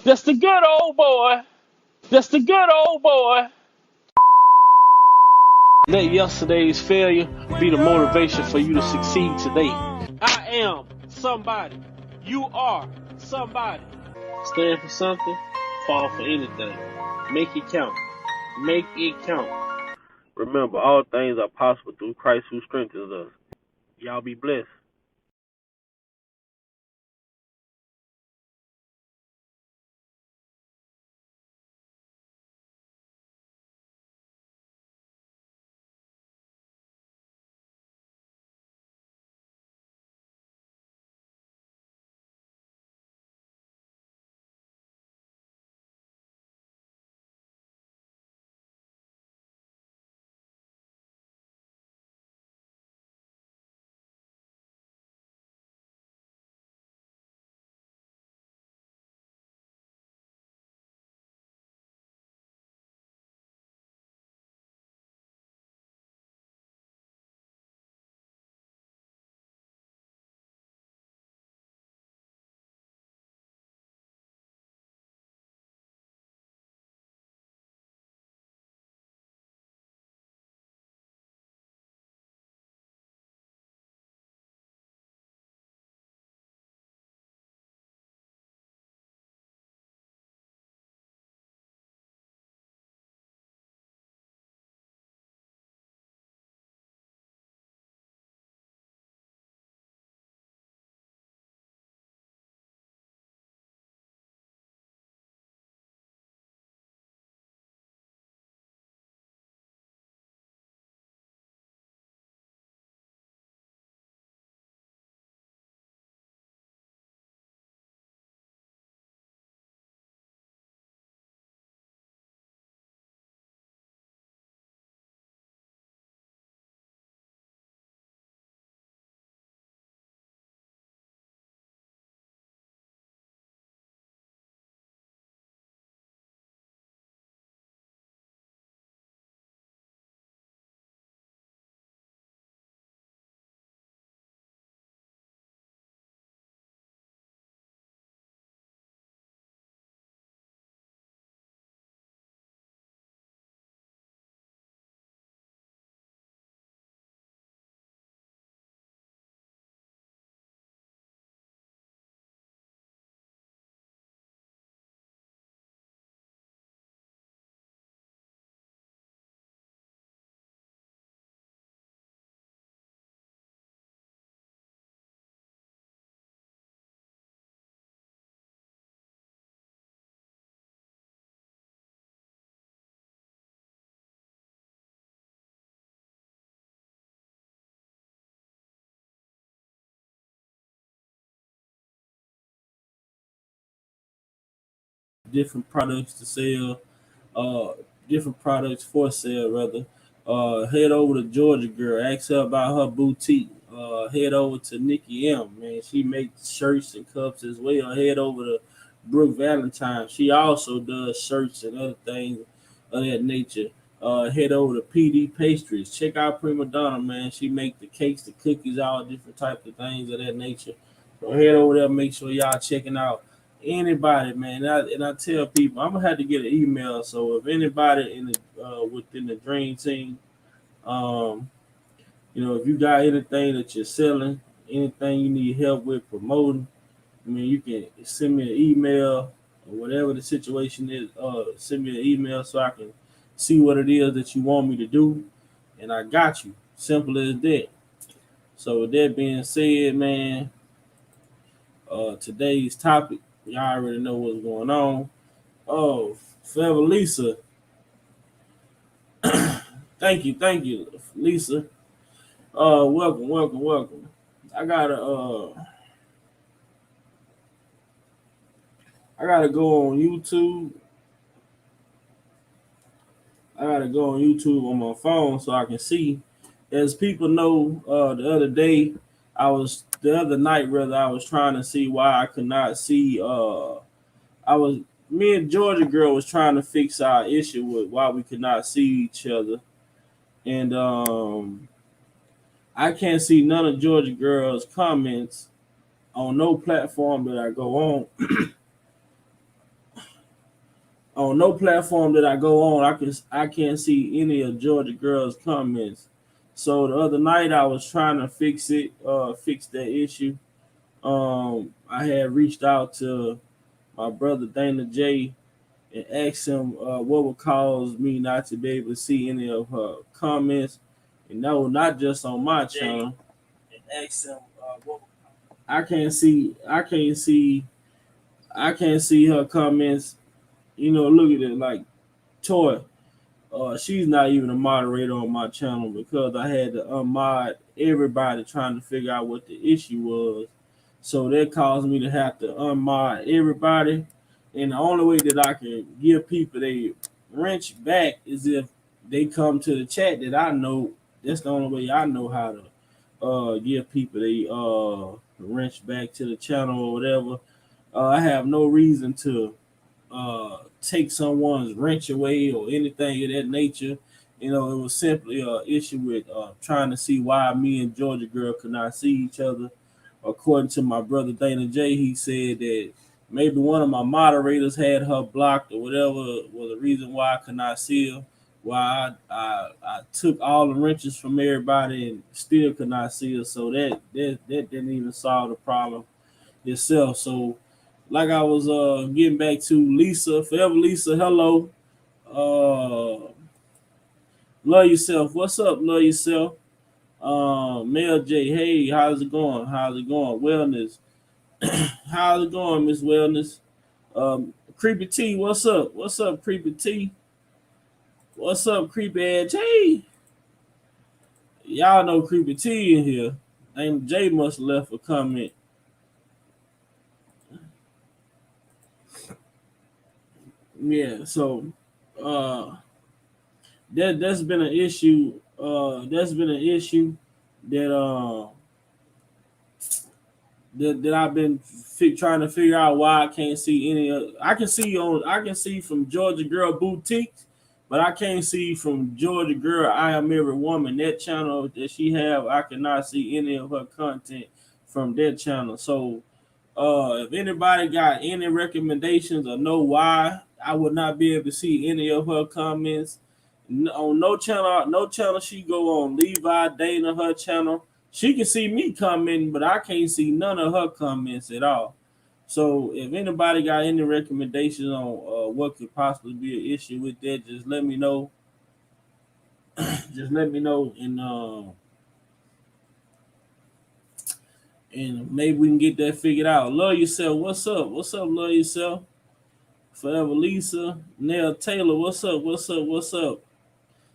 That's the good old boy. That's the good old boy. Let yesterday's failure be the motivation for you to succeed today. I am somebody. You are somebody. Stand for something, fall for anything. Make it count. Make it count. Remember, all things are possible through Christ who strengthens us. Y'all be blessed. Different products to sell, uh, different products for sale rather. Head over to Georgia Girl, ask her about her boutique. Head over to Nikki M, man. She makes shirts and cups as well. Head over to Brooke Valentine. She also does shirts and other things of that nature. Head over to PD Pastries. Check out Prima Donna, man. She make the cakes, the cookies, all different types of things of that nature. So head over there, make sure y'all checking out anybody, man. And I tell people I'm gonna have to get an email. So if anybody in the within the dream team, um, if you got anything that you're selling, anything you need help with promoting, I mean, you can send me an email or whatever the situation is. Send me an email so I can see what it is that you want me to do, and I got you. Simple as that. So with that being said, man, today's topic, y'all already know what's going on. Oh, Forever Lisa. Thank you, Lisa. Welcome. I gotta I gotta go on YouTube. I gotta go on YouTube on my phone so I can see. As people know, the other night rather, I was trying to see why I could not see. I was Me and Georgia Girl was trying to fix our issue with why we could not see each other, and I can't see none of Georgia Girl's comments on no platform that I go on. On no platform that I go on, I can't see any of Georgia Girl's comments. So the other night I was trying to fix that issue. I had reached out to my brother Dana J and asked him what would cause me not to be able to see any of her comments. And no, not just on my channel. And asked him what I can't see. I can't see her comments. Look at it like Toy. She's not even a moderator on my channel because I had to unmod everybody trying to figure out what the issue was. So that caused me to have to unmod everybody. And the only way that I can give people they wrench back is if they come to the chat that I know. That's the only way I know how to give people they wrench back to the channel or whatever. I have no reason to take someone's wrench away or anything of that nature. It was simply an issue with trying to see why me and Georgia Girl could not see each other. According to my brother Dana J, he said that maybe one of my moderators had her blocked or whatever was the reason why I could not see her. Why I took all the wrenches from everybody and still could not see her. So that didn't even solve the problem itself. So like I was getting back to Lisa, Forever Lisa, hello. Love yourself. What's up, love yourself? Mel J, hey, how's it going? How's it going? Wellness. How's it going, Miss Wellness? Creepy T, what's up? What's up, Creepy T? What's up, Creepy Edge? Hey, y'all know Creepy T in here. And Jay must have left a comment. Yeah, so that's been an issue. That's been an issue that that I've been trying to figure out why I can't see any. I can see from Georgia Girl Boutiques, but I can't see from Georgia Girl I Am Every Woman. That channel that she have, I cannot see any of her content from that channel. So if anybody got any recommendations or know why I would not be able to see any of her comments on no channel she go on, Levi, Dana, her channel, she can see me commenting, but I can't see none of her comments at all. So if anybody got any recommendations on what could possibly be an issue with that, just let me know. Just let me know, and maybe we can get that figured out. Love yourself. What's up? What's up? Love yourself. Forever Lisa. Nell Taylor. What's up? What's up? What's up?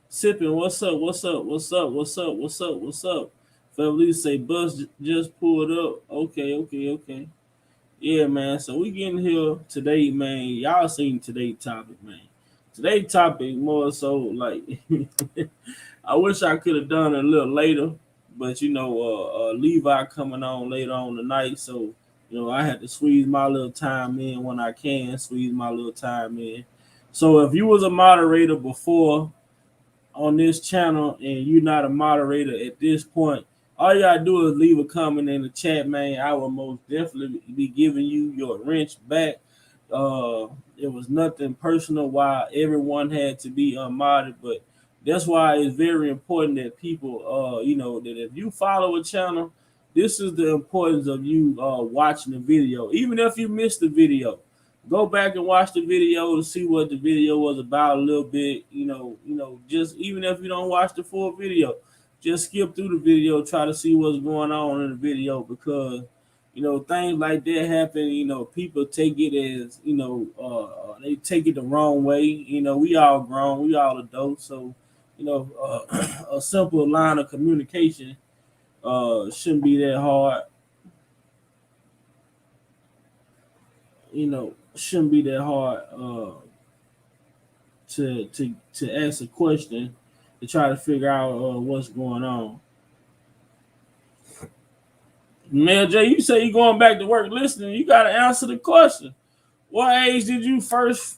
Sipping. What's up? What's up? What's up? What's up? What's up? What's up? Forever Lisa say bus just pulled up. Okay. Yeah, man. So we getting here today, man. Y'all seen today's topic, man. Today's topic more so like I wish I could have done it a little later, but Levi coming on later on tonight, so I had to squeeze my little time in when I can squeeze my little time in. So if you was a moderator before on this channel and you're not a moderator at this point, all you gotta do is leave a comment in the chat, man. I will most definitely be giving you your wrench back. It was nothing personal why everyone had to be unmodded, but that's why it's very important that people, that if you follow a channel, this is the importance of you watching the video. Even if you missed the video, go back and watch the video to see what the video was about a little bit. Just even if you don't watch the full video, just skip through the video, try to see what's going on in the video because things like that happen. People take it as they take it the wrong way. We all grown, we all adults, so a simple line of communication shouldn't be that hard. Shouldn't be that hard to ask a question to try to figure out what's going on. Mel J, you say you going back to work listening. You got to answer the question. What age did you first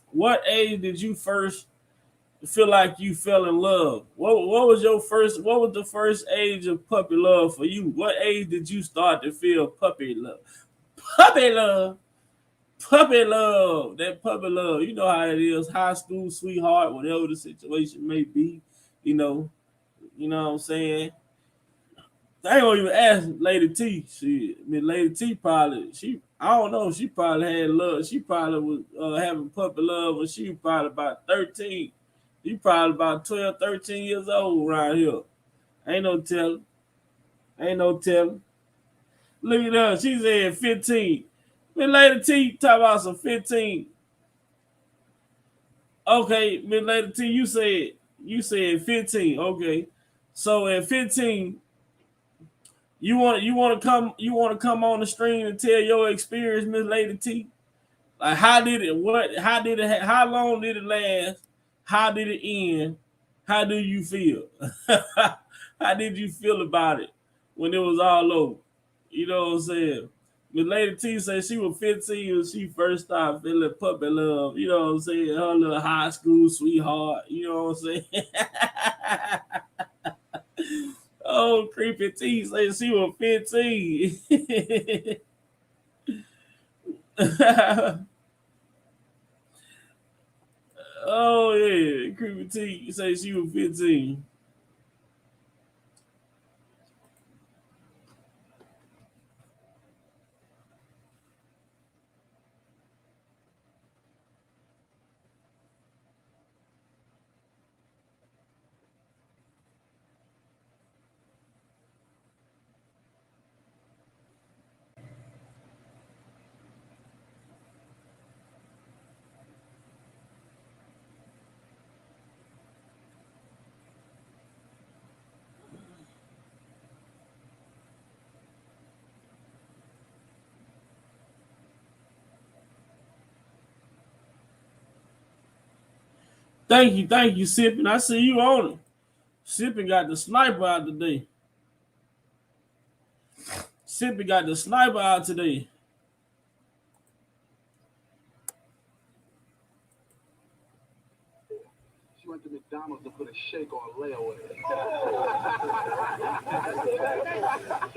feel like you fell in love? What was the first age of puppy love for you? What age did you start to feel puppy love? Puppy love. Puppy love, that puppy love. You know how it is. High school sweetheart, whatever the situation may be. You know, you know what I'm saying. I ain't gonna even ask Lady T. I mean, Lady T probably I don't know. She probably had love. She probably was having puppy love when she was probably about 13. She probably about 12, 13 years old around here. Ain't no telling. Ain't no telling. Look at her. She said 15. Miss Lady T talk about some 15. Okay, Miss Lady T, you said 15. Okay. So at 15, you want to come on the stream and tell your experience, Miss Lady T? Like how long did it last? How did it end? How do you feel? How did you feel about it when it was all over? You know what I'm saying? Miss Lady T said she was 15 when she first started feeling puppy love. You know what I'm saying? Her little high school sweetheart. You know what I'm saying? Oh, creepy T said she was 15. Oh yeah, creepy T say she was 15. Thank you, Sippin. I see you on it. Sippin got the sniper out today. Sippin got the sniper out today. She went to McDonald's to put a shake on layaway.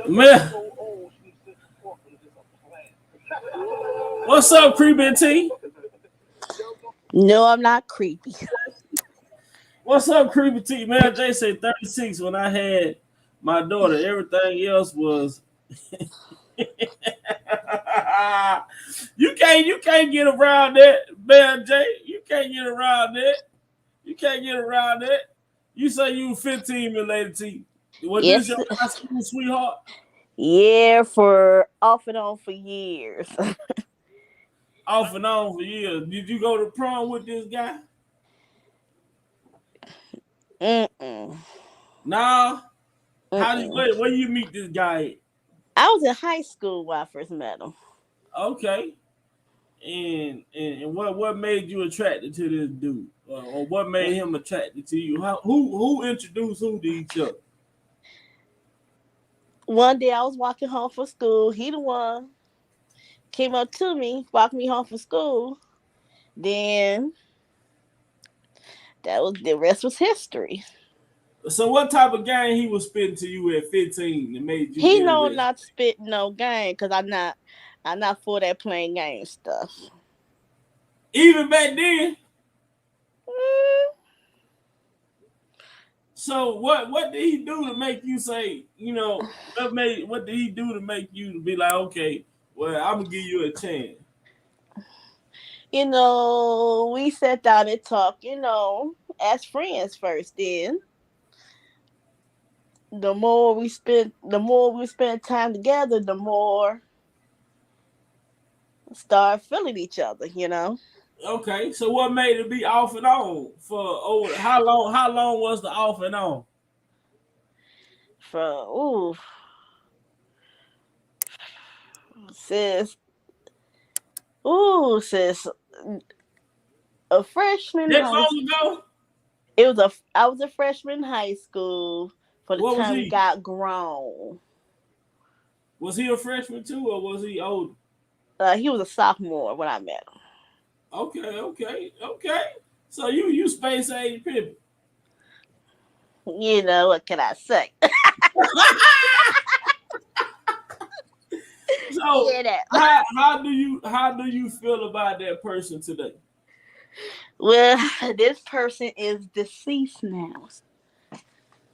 Man, what's up, creepy T? No, I'm not creepy. What's up, creepy T? Man, Jay said 36 when I had my daughter. Everything else was you can't get around that, man, Jay. You can't get around that. You can't get around that. You say you were 15, Milady T. Was this Yes, your high school sweetheart? yeah, for off and on for years. Off and on for years. Did you go to prom with this guy? Mm-mm. Nah. How did Mm-mm. where you meet this guy? I was in high school when I first met him. Okay. And what made you attracted to this dude? Or what made him attracted to you? Who introduced who to each other? One day I was walking home from school. He the one came up to me, walked me home from school. Then that was the rest was history. So what type of game he was spitting to you at 15 that made you He know interested? not to spit no game because I'm not for that playing game stuff. Even back then. Mm, So what did he do to make you say, what did he do to make you be like, okay, well, I'm gonna give you a chance. we sat down and talked, as friends first. Then the more we spent time together, the more start feeling each other. Okay, so what made it be off and on for how long was the off and on? For ooh, sis, sis, a freshman That high. long ago? I was a freshman in high school for the What was time we he? got grown. Was he a freshman too, or was he old? He was a sophomore when I met Okay, okay, okay. So you space age Pippin. him. What can I say? So Yeah, that. how do you feel about that person today? Well, this person is deceased now.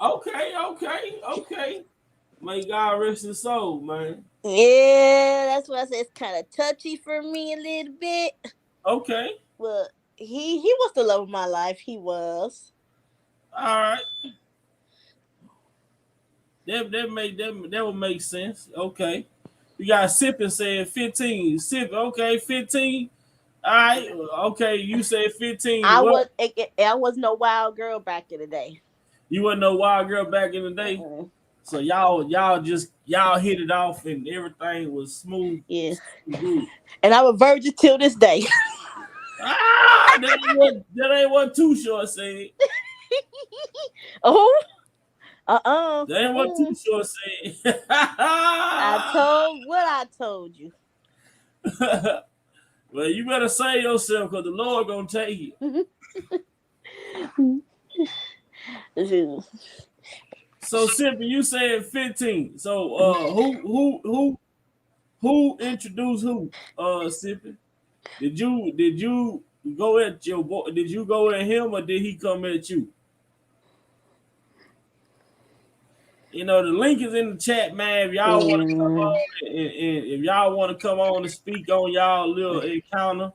Okay. May God rest his soul, man. Yeah, that's why I said it's kind of touchy for me a little bit. Okay, But he was the love of my life. He was. all right. That would make sense. Okay. You got sipping saying 15. Sip, okay, 15. All right. Okay, you said 15. What? I was no wild girl back in the day. You wasn't no wild girl back in the day. Mm-mm. So y'all hit it off and everything was smooth, Yeah, good. and I'm a virgin till this day. That ain't what Too Short said. Oh, That ain't what Too Short said. I told what I told you. Well, you better save yourself because the Lord gonna take it. So simply, you said 15. So who introduced who? Sippy. Did you go at your boy? Did you go at him or did he come at you? You know, the link is in the chat, man. If y'all want to come Mm. on and if y'all want to come on and speak on y'all little encounter,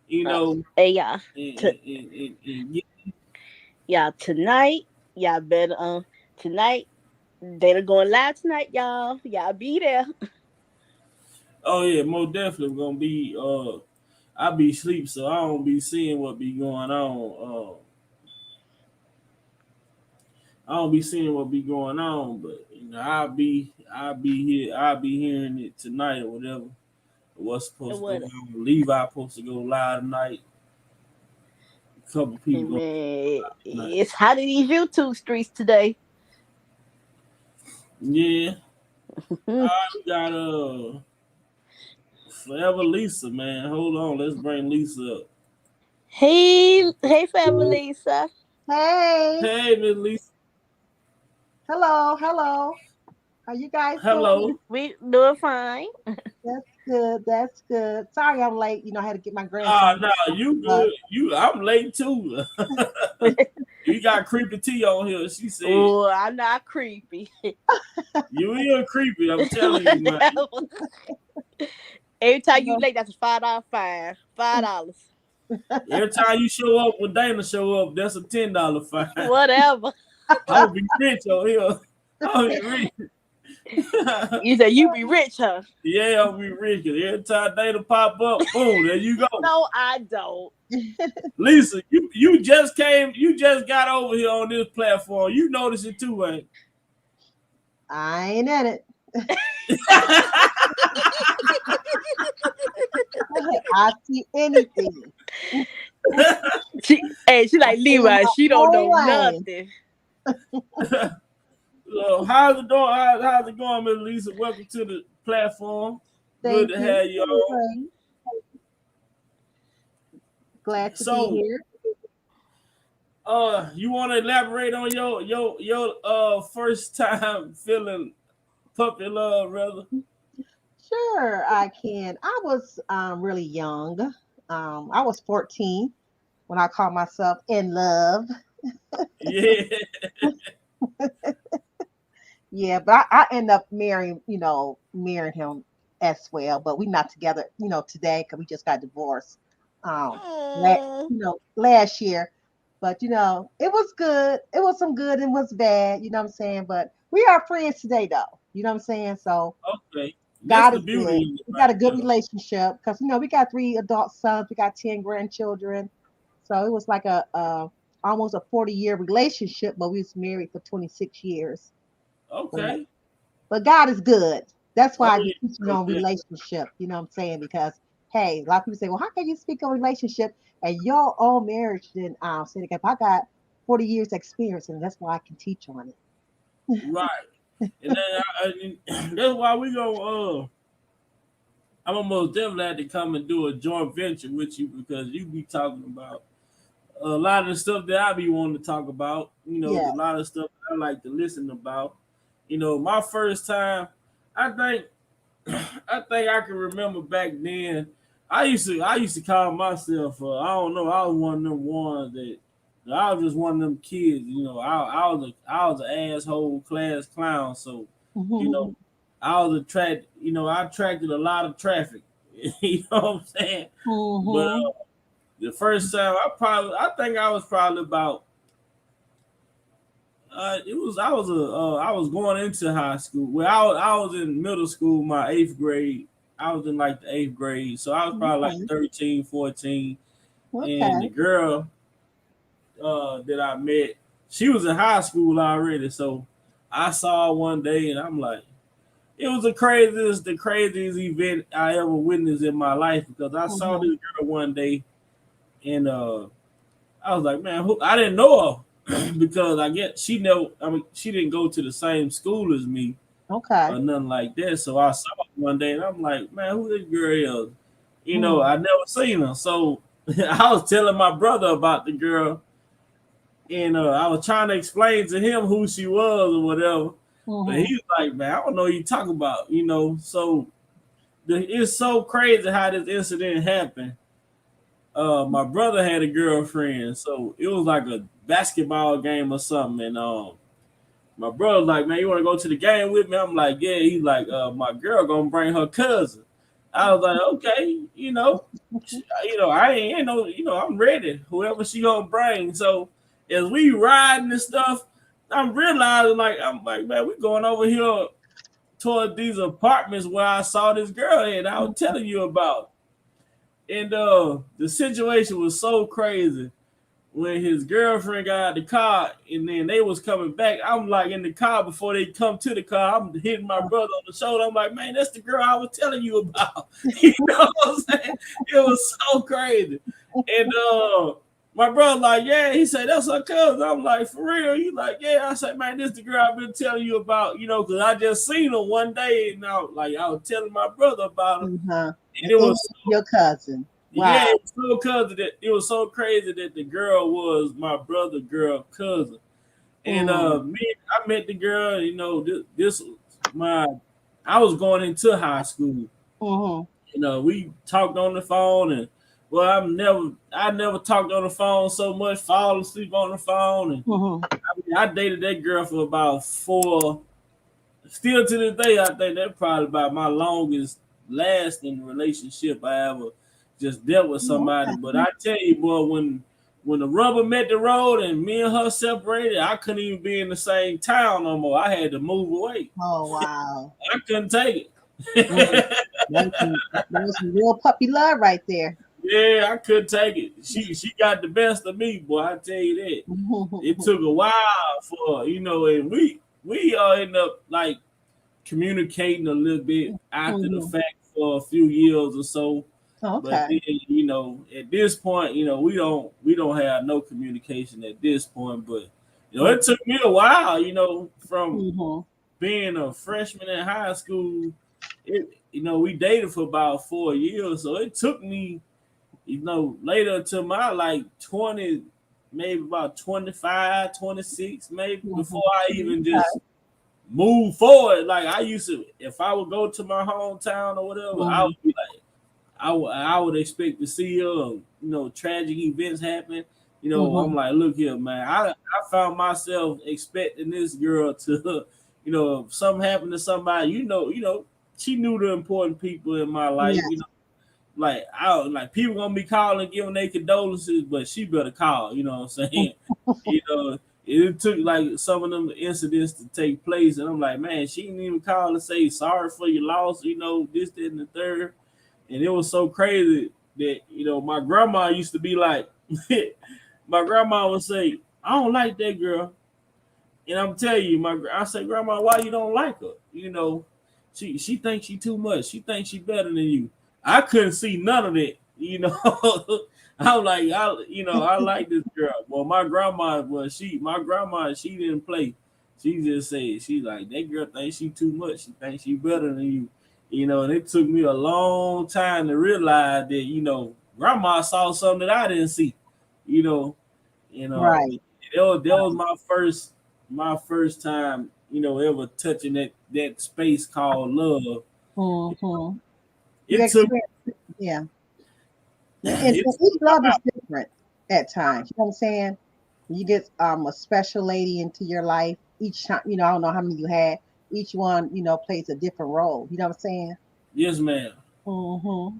you know, Hey y'all, T- and get, y'all tonight, y'all better tonight. They're going live tonight, y'all. Y'all be there. oh yeah, most definitely gonna be I be asleep, so I don't be seeing what be going on. I don't be seeing what be going on, but you know, I'll be hearing it tonight or whatever. What's supposed to go What? on? Levi supposed to go live tonight. A couple people going Man, tonight. it's hot in these YouTube streets today. Yeah. We got Forever Lisa, man. Hold on, let's bring Lisa up. Hey, Fabulisa. Hey, Hey, Miss Lisa. hello. How you guys doing? Hello. We doing fine. That's good. That's good. Sorry I'm late. I had to get my Ah, grandson. no, you But good. I'm late too. You got creepy T on here. She said Oh, I'm not creepy. you is creepy. I'm telling you, man. Every time you uh, late, that's a $5 fine. $5. Every time you show up when Dana show up, that's a $10 fine. Whatever. I'm gonna be rich on here. I'm gonna be rich. You say you be rich, huh? Yeah, I'll be rich. 'Cause every time Dana pop up, boom, there you go. No, I don't. Lisa, you just got over here on this platform. You notice it too, ain't? I ain't in it. I see anything. She I like stay in Levi. my She don't own know lane. nothing. So how's it going? How's it going, Miss Lisa? Welcome to the platform. Good Thank to you. have you on. Great. Glad to be So, here. you want to elaborate on your first time feeling puppy love, rather? Sure, I can. I was really young. I was 14 when I called myself in love. Yeah. Yeah, but I end up marrying him as well. But we're not together, today because we just got divorced. Um, Mm. last year. But it was good. It was some good and was bad. You know what I'm saying? But we are friends today, though. You know what I'm saying? So Okay. That's God the is good. beauty of it We got right a good there. relationship because we got 3 adult sons. We got 10 grandchildren. So it was like a almost a 40-year relationship, but we was married for 26 years. Okay. But God is good. That's Oh why I be yeah. teaching No on doubt. relationship. You know what I'm saying? Because hey, a lot of people say, "Well, how can you speak on relationship and your own marriage?" Then say again, I got 40 years experience, and that's why I can teach on it. Right. And then that's why we go. I'm almost definitely had to come and do a joint venture with you because you be talking about a lot of the stuff that I be wanting to talk about. Yeah. A lot of stuff I like to listen about. My first time, I think I think I can remember back then. I used to call myself. I don't know. I was one of them ones that. I was just one of them kids. I was an asshole class clown. So, you know, Mhm. I was attracted. I attracted a lot of traffic. You know what I'm saying? But Mhm. the first time, I think I was probably about. I was going into high school. Well, I was in middle school, my eighth grade. I was in like the eighth grade. So I was probably like Okay. 13, 14. And the Okay. girl that I met, she was in high school already. So I saw her one day and I'm like, it was the craziest event I ever witnessed in my life because I saw Mhm. this girl one day and I was like, man, I didn't know her because I get she never. I mean, she didn't go to the same school as me Okay. or nothing like that. So I saw her one day and I'm like, man, who this girl is? Mhm. I never seen her. So I was telling my brother about the girl and I was trying to explain to him who she was or whatever. But Mhm. he's like, man, I don't know what you talk about. So it's so crazy how this incident happened. My brother had a girlfriend, so it was like a basketball game or something. And my brother was like, man, you want to go to the game with me? I'm like, yeah. He's like, my girl gonna bring her cousin. I was like, okay, I ain't no, I'm ready. Whoever she gonna bring. So as we riding and stuff, I'm realizing I'm like, man, we going over here toward these apartments where I saw this girl and I was telling you about. And the situation was so crazy when his girlfriend got out the car and then they was coming back. I'm like in the car before they come to the car. I'm hitting my brother on the shoulder. I'm like, man, that's the girl I was telling you about. You know what I'm saying? It was so crazy. And my brother like, yeah, he said that's her cousin. I'm like, for real? He like, yeah. I said, man, this the girl I've been telling you about, because I just seen her one day and I was telling my brother about her. Uh-huh. And And it it was was your cousin. yeah, Wow. it was so crazy that the girl was my brother girl cousin. And Mm. I met the girl, this was my I was going into high school. Mhm. We talked on the phone and well, I never talked on the phone so much, fall asleep on the phone. And Mhm. I dated that girl for about still to this day, I think that's probably about my longest lasting relationship I ever just dealt with somebody. But Okay. I tell you, boy, when the rubber met the road and me and her separated, I couldn't even be in the same town no more. I had to move away. Oh wow. I couldn't take Mm. it. That was some real puppy love right there. Yeah, I couldn't take it. She got the best of me, boy. I tell you that. It took a while and we end up like communicating a little bit after the Mhm. fact for a few years or so. But Okay. then, at this point, we don't have no communication at this point. But it took me a while, from Mhm. being a freshman in high school. We dated for about 4 years, so it took me, later to my like 20, maybe about 25, 26, maybe before Mhm. I even just Okay. move forward. Like I used to, if I would go to my hometown or whatever, I Mhm. would be like, I would expect to see tragic events happen. I'm Mhm. like, look here, man. I found myself expecting this girl to, if something happened to somebody, she knew the important people in my life. Yes. Like people gonna be calling, giving their condolences, but she better call. You know what I'm saying? You know, it took like some of them incidents to take place, and I'm like, man, she didn't even call and say sorry for your loss. This, that, and the third, and it was so crazy that my grandma used to be like, my grandma would say, I don't like that girl, and I'm telling you, I say, Grandma, why you don't like her? She thinks she too much. She thinks she better than you. I couldn't see none of it. I'm like, I like this girl. Well, my grandma, she didn't play. She just said, she like, that girl thinks she too much. She thinks she better than you. And it took me a long time to realize that, grandma saw something that I didn't see. You know, and Right. that was my first time, ever touching that space called love. Mm-hmm. You It took experience, yeah. And it's each love is different at times. You know what I'm saying? You get a special lady into your life each time. You know, I don't know how many you had. Each one, plays a different role. You know what I'm saying? yes, ma'am. Mm-hmm.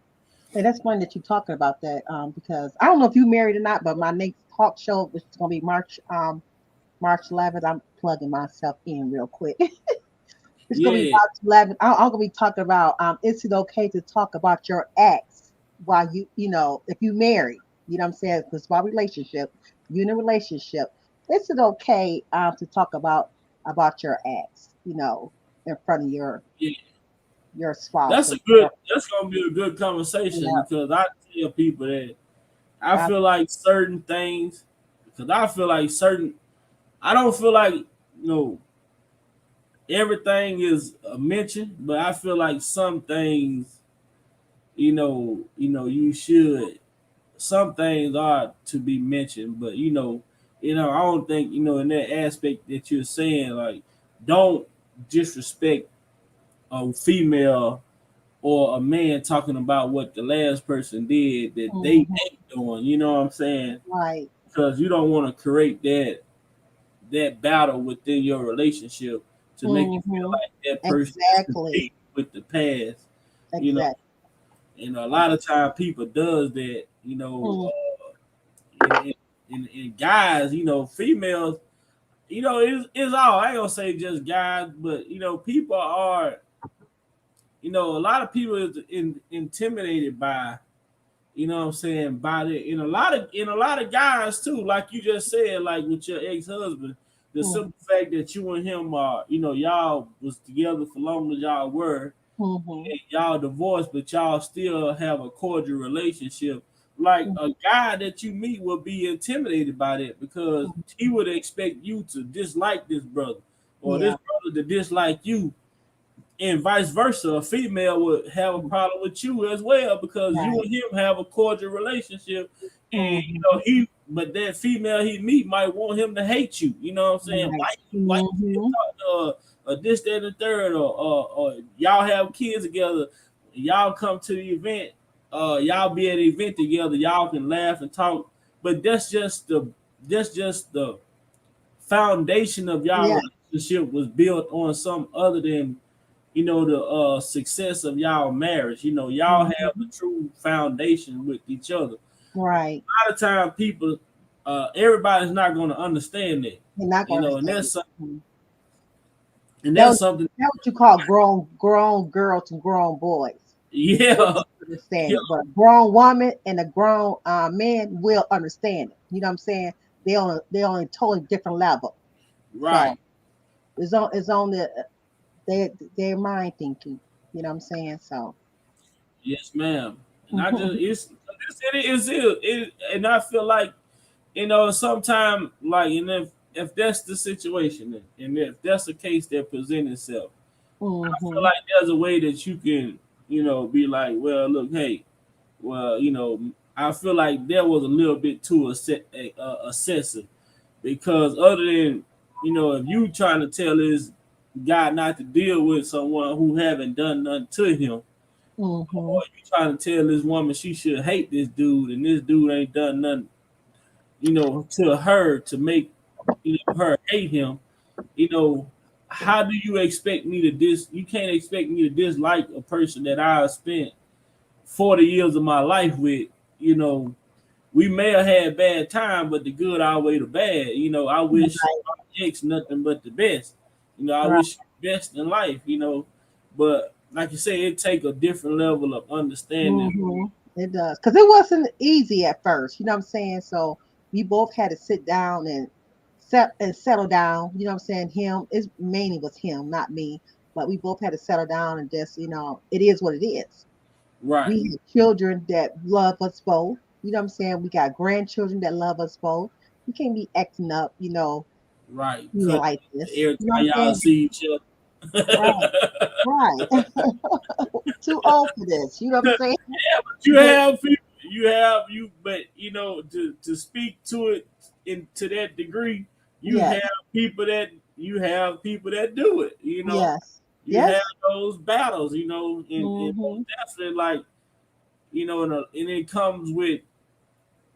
And that's funny that you're talking about that, because I don't know if you married or not, but my next talk show, which is going to be March 11th. I'm plugging myself in real quick. It's going to be Yeah, March 11th. I'm going to be talking about, is it okay to talk about your ex while if you married? You know what I'm saying? Because my relationship, you in a relationship, is it okay to talk about your ex? In front of yeah. your spouse. That's a good. That's gonna be a good conversation Yeah, because I tell people that I I, feel like certain things because I feel like certain. I don't feel like everything is a mention, but I feel like some things you should. Some things are to be mentioned, but I don't think in that aspect that you're saying like don't disrespect a female or a man talking about what the last person did that they mhm, ain't doing. You know what I'm saying? right. Because you don't want to create that battle within your relationship to make you feel Hmm. like that person is Exactly. complete with the past. You know, Exactly. a lot of time people does that. Mm, And guys, females, it's all. I ain't gonna say just guys, but people are, a lot of people is intimidated by, what I'm saying, by it. In a lot of guys too, like you just said, like with your ex-husband, the mm, simple fact that you and him are, y'all was together for long as y'all were, mhm, and y'all divorced, but y'all still have a cordial relationship. Like mm, a guy that you meet will be intimidated by that because mm. he would expect you to dislike this brother or this Yeah. brother to dislike you, and vice versa. A female would have a problem with you as well because you Right. and him have a cordial relationship, and Mhm. but that female he meet might want him to hate you. You know what I'm saying? Right. Why you still Mhm. talk to this, that, and the third, or y'all have kids together, y'all come to the event, y'all be at the event together, y'all can laugh and talk, but that's just the foundation of y'all Yeah. relationship was built on some other than the success of y'all marriage. Y'all have a Mhm. true foundation with each other. Right. A lot of time people everybody's not going to understand that. You're not gonna And understand. that's Mhm. and That that's was something. that what you call grown girls and grown boys. They Yeah, don't understand yeah, it, but a grown woman and a grown man will understand it. You know what I'm saying? They on a totally different level. So right. it's on their mind thinking. You know what I'm saying? So. Yes, ma'am. And I just and I feel like sometime like, and if that's the situation, and if that's the case that presents itself, I feel Hmm. like there's a way that you can be like, well, look, hey, well, I feel like there was a little bit too excessive because other than if you trying to tell this guy not to deal with someone who haven't done nothing to him, Hmm. or you trying to tell this woman she should hate this dude and this dude ain't done nothing, to her to make her hate him, you know, how do you expect me to you can't expect me to dislike a person that I spent 40 years of my life with, you know. We may have had bad time, but the good outweigh the bad. I wish Right. my ex nothing but the best. I Right. wish the best in life, But like you say, it take a different level of understanding. Hmm. It does. Because it wasn't easy at first. You know what I'm saying? So we both had to sit down and settle down. You know what I'm saying? Him is mainly was him, not me. But we both had to settle down and just, it is what it is. Right, We have children that love us both. You know what I'm saying? We got grandchildren that love us both. We can't be acting up, right. Cut like this. every You know time what I'm y'all saying? see each Right, other. right. Too old for this. You know what I'm saying? But you have people, but to speak to it to that degree, Yes, you have people that do it. yes. you Yes. have those battles, you know, and Mhm. definitely like, you know, and it comes with,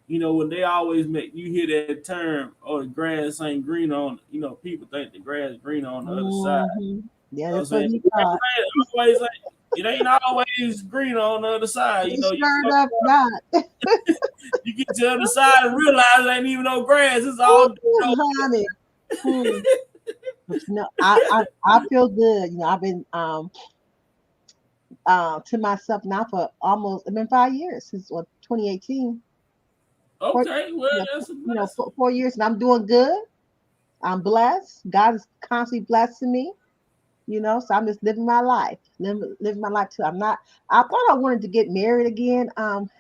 you know, when they always make you hear that term, oh, the grass ain't green on, you know, people think the grass is green on the other side. Mhm. Yeah, You know what I'm that's what saying? he Grass thought. ain't always it ain't always green on the other side. You It's know, sure enough not. you get to the other side and realize there ain't even no grass. It's all Ooh, honey. Hmm. But you know, I feel good. You know, I've been to myself now for almost, it's been 5 years since what 2018. Four, okay. Well, yeah, that's a you know, blessing. 4 years, and I'm doing good. I'm blessed. God is constantly blessing me. You know, so I'm just living my life, living my life too. I'm not. I thought I wanted to get married again,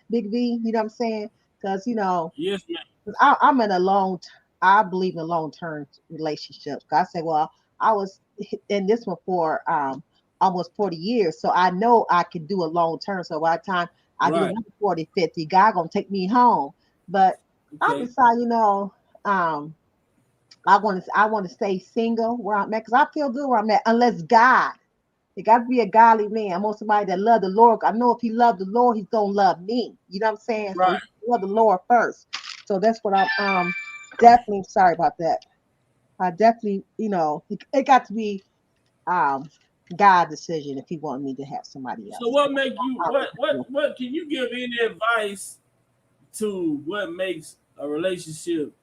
Big V. You know what I'm saying? Because you know, Yes, man. 'cause I'm in a I believe in long term relationships. I say, well, I was in this one for almost 40 years, so I know I can do a long term. So by the time I do Right. another 40, 50, God gonna take me home. But I Okay. decide, you know, I want to stay single where I'm at because I feel good where I'm at. Unless God, it got to be a godly man. I want somebody that love the Lord. I know if he loved the Lord, he's gonna love me. You know what I'm saying? So Right. he love the Lord first. So that's what I'm definitely sorry about that. I definitely, you know, it got to be um God's decision if he wanted me to have somebody So else. what make you I what can you give any advice to what makes a relationship?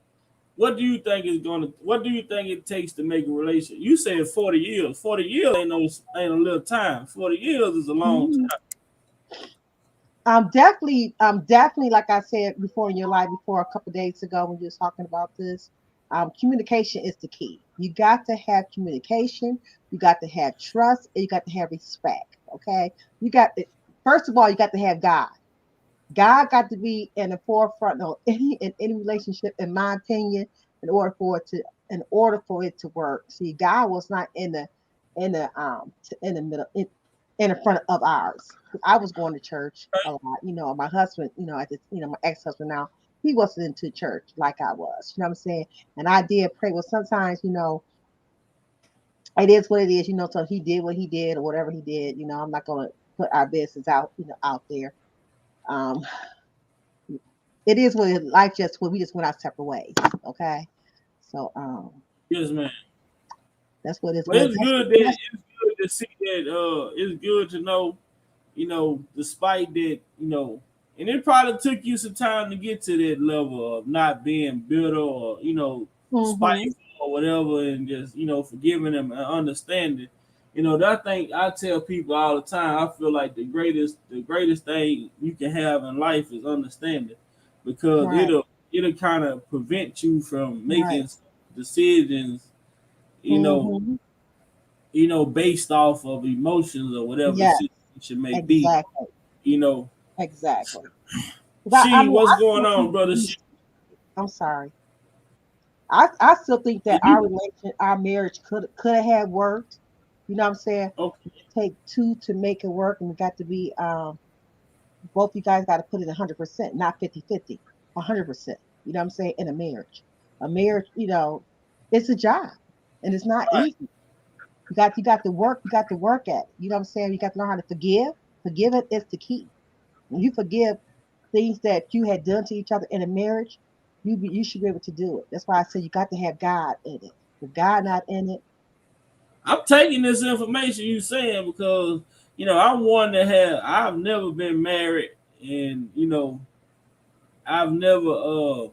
What do you think it takes to make a relationship? You said 40 years. 40 years ain't a little time. 40 years is a long Mhm. time. I'm definitely, like I said before in your life before a couple of days ago when you was talking about this. Communication is the key. You got to have communication. You got to have trust, and you got to have respect. Okay, you got to, first of all, you got to have God. God got to be in the forefront of any relationship, in my opinion, in order for it to work. See, God was not in the middle in the front of ours. I was going to church a lot. You know, my husband, you know, my ex-husband now, he wasn't into church like I was. You know what I'm saying? And I did pray. Well, sometimes, you know, it is what it is. You know, so he did what he did or whatever he did. You know, I'm not gonna put our business out, you know, out there. Um, it is what it, life just when we just went our separate ways. Okay, so Yes, man. that's what it's. Well, But that's it's good to see that it's good to know, you know, despite that, you know, and it probably took you some time to get to that level of not being bitter or, you know, mm-hmm, spiteful or whatever, and just, you know, forgiving them and understanding. You know, that thing I tell people all the time, I feel like the greatest thing you can have in life is understanding, because right, it'll kind of prevent you from right, making decisions, you know, mm-hmm, based off of emotions or whatever the yes, situation may be. exactly, You know, exactly. 'Cause I she, mean, what's I going still on, think. brother? She, I'm sorry. I still think that you our marriage could have had worked. You know what I'm saying? okay? It take two to make it work, and it got to be both you guys got to put it 100%, not 50-50, 100%. You know what I'm saying? In a marriage, you know, it's a job, and it's not Right. easy. You got to work. You got to work at it. You know what I'm saying? You got to learn how to forgive. Forgive it is the key. When you forgive things that you had done to each other in a marriage, you should be able to do it. That's why I said you got to have God in it. If God not in it, I'm taking this information you saying because, you know, I'm one that I've never been married, and, you know, I've never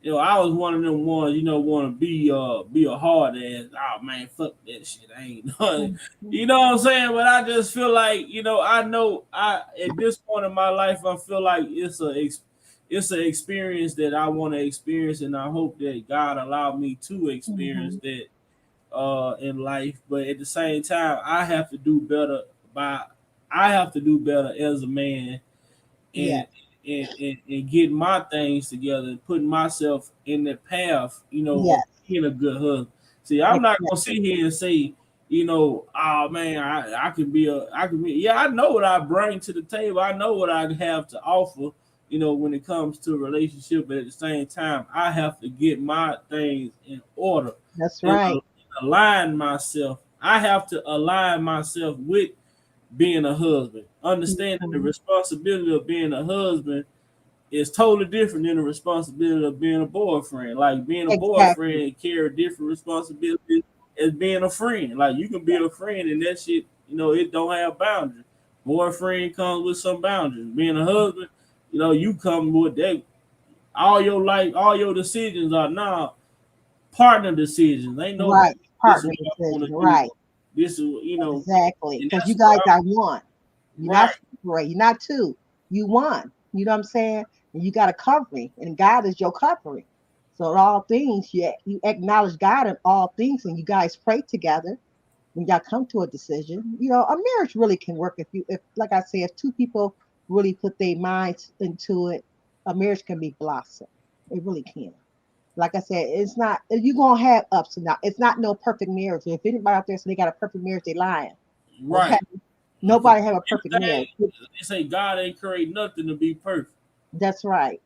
I was one of them ones, you know, want to be a hard ass. Oh man, fuck that shit. I ain't mhm, you know what I'm saying? But I just feel like, you know, I know I at this point in my life, I feel like it's an experience that I want to experience, and I hope that God allowed me to experience mhm, that in life. But at the same time, by I have to do better as a man, yes, and and get my things together and putting myself in the path, you know, of yes, being a good husband. See, I'm not gonna exactly. sit here and say, you know, oh man, I can be, yeah, I know what I bring to the table. I know what I have to offer, you know, when it comes to a relationship, but at the same time, I have to get my things in order That's and right. align myself. I have to align myself with being a husband, understanding the Mhm. responsibility of being a husband is totally different than the responsibility of being a boyfriend. Like being a Exactly. boyfriend carry different responsibilities as being a friend. Like you can be a friend and that shit, it don't have boundaries. Boyfriend comes with some boundaries. Being a husband, you come with that all your life, all your decisions are now partner decisions. Ain't no Right. this is Partner what I want decision. to do. Right. This is Exactly. and Because you that's guys what are one. You're not right. separate. You're not two. You one. You know what I'm saying? And you got a covering, and God is your covering. So in all things, you acknowledge God in all things, and you guys pray together. When y'all come to a decision, a marriage really can work if like I said, if two people really put their minds into it, a marriage can be blossom. It really can. Like I said, it's not you're gonna have ups and downs. It's not no perfect marriage. If anybody out there say they got a perfect marriage, they lying. Okay, Right. nobody have a perfect Anything marriage. they say God ain't create nothing to be perfect. That's right.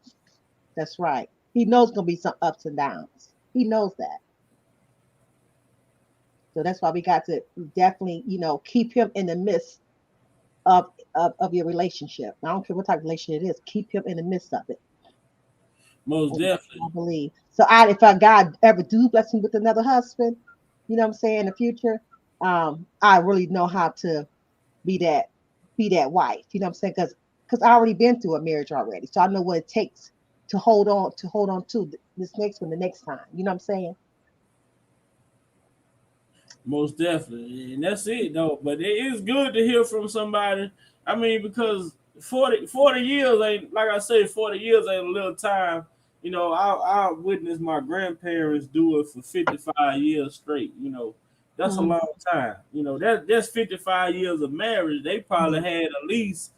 That's right. He knows gonna be some ups and downs. He knows that. So that's why we got to definitely, keep him in the midst of your relationship. I don't care what type of relationship it is. Keep him in the midst of it. Most And that's what definitely. I believe. So if I God ever do bless me with another husband, you know what I'm saying, in the future, I really know how to be that be that wife. You know what I'm saying? Because I already been through a marriage already. So I know what it takes to hold on to this next one the next time. You know what I'm saying? Most definitely. And that's it though. But it is good to hear from somebody. I mean, because 40 years ain't like I say, 40 years ain't a little time. I witnessed my grandparents do it for 55 years straight. That's a Mhm. long time. That's 55 years of marriage. They probably had at least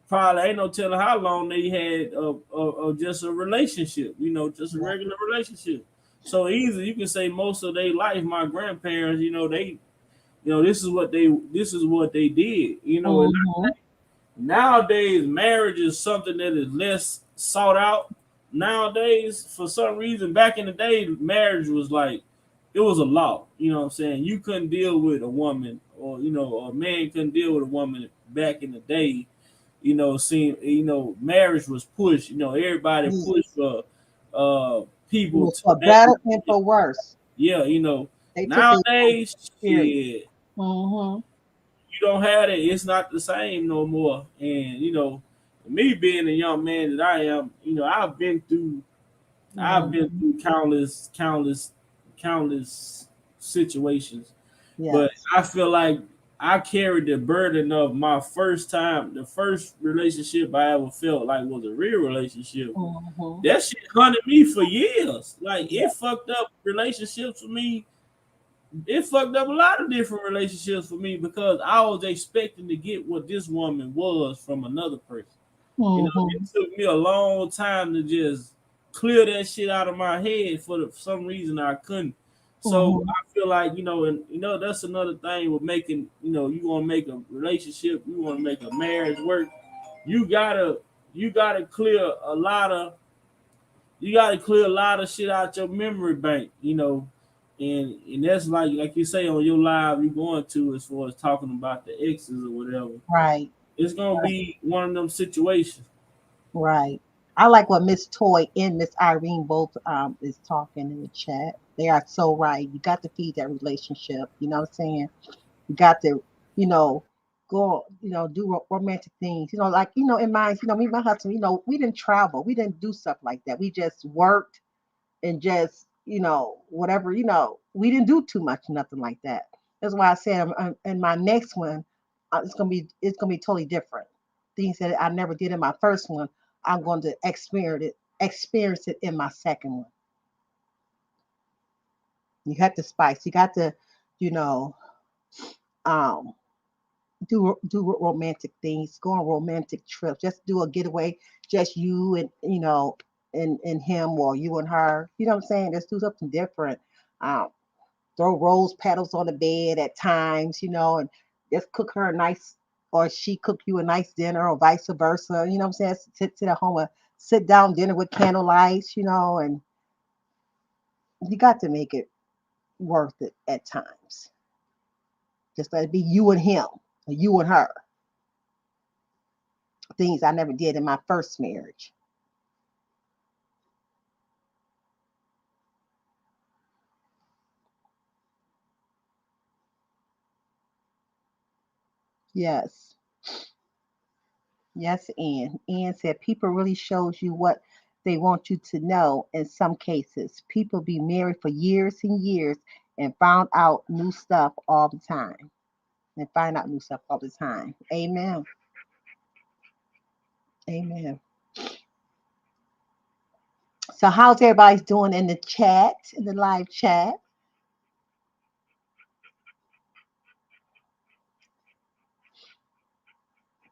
probably ain't no telling how long they had of just a relationship, just a Yeah. regular relationship. So easy, you can say most of their life, my grandparents, this is what they did, and Mhm. nowadays marriage is something that is less sought out. Nowadays, for some reason, back in the day, marriage was like it was a law. You know what I'm saying? You couldn't deal with a woman, or a man couldn't deal with a woman back in the day. Marriage was pushed. Everybody pushed Yes. for It people was to for better marry. and for worse. Yeah, They took their time. nowadays, Period. shit, Mhm. you don't have it. It's not the same no more. And me being the young man that I am, I've been Mhm. through countless situations. But Yes. I feel like I carried the burden of my first time, the first relationship I ever felt like was a real relationship. Mhm. That shit haunted me for years. Like Yeah. it fucked up relationships for me. It fucked up a lot of different relationships for me because I was expecting to get what this woman was from another person. It Mhm. took me a long time to just clear that shit out of my head for some reason I couldn't. So Mhm. I feel like and that's another thing with making you want to make a relationship, you want to make a marriage work. You gotta you gotta clear a lot of shit out your memory bank. And that's like you say on your live you going to as far as talking about the exes or whatever. Right. It's gonna be one of them situations. Right. I like what Miss Toy and Miss Irene both is talking in the chat. They are so right. You got to feed that relationship. You know what I'm saying? You got to, you know, go, do romantic things. Like, in mine, me and my husband, we didn't travel. We didn't do stuff like that. We just worked and just, whatever, we didn't do too much, nothing like that. That's why I said in my next one, it's gonna be totally different. Things that I never did in my first one, I'm going to experience it in my second one. You have to spice. You got to, you know, um, do romantic things, go on romantic trips, just do a getaway, just you and and him or you and her. You know what I'm saying? Just do something different. Um, Throw rose petals on the bed at times, and just cook her a nice, or she cook you a nice dinner, or vice versa. You know what I'm saying? Sit at home, sit down dinner with candlelight, and you got to make it worth it at times. Just let it be you and him, or you and her. Things I never did in my first marriage. Yes. Yes, Ann. Ann said people really shows you what they want you to know in some cases. People be married for years and years and found out new stuff all the time. And find out new stuff all the time. Amen. Amen. So how's everybody's doing in the chat, in the live chat?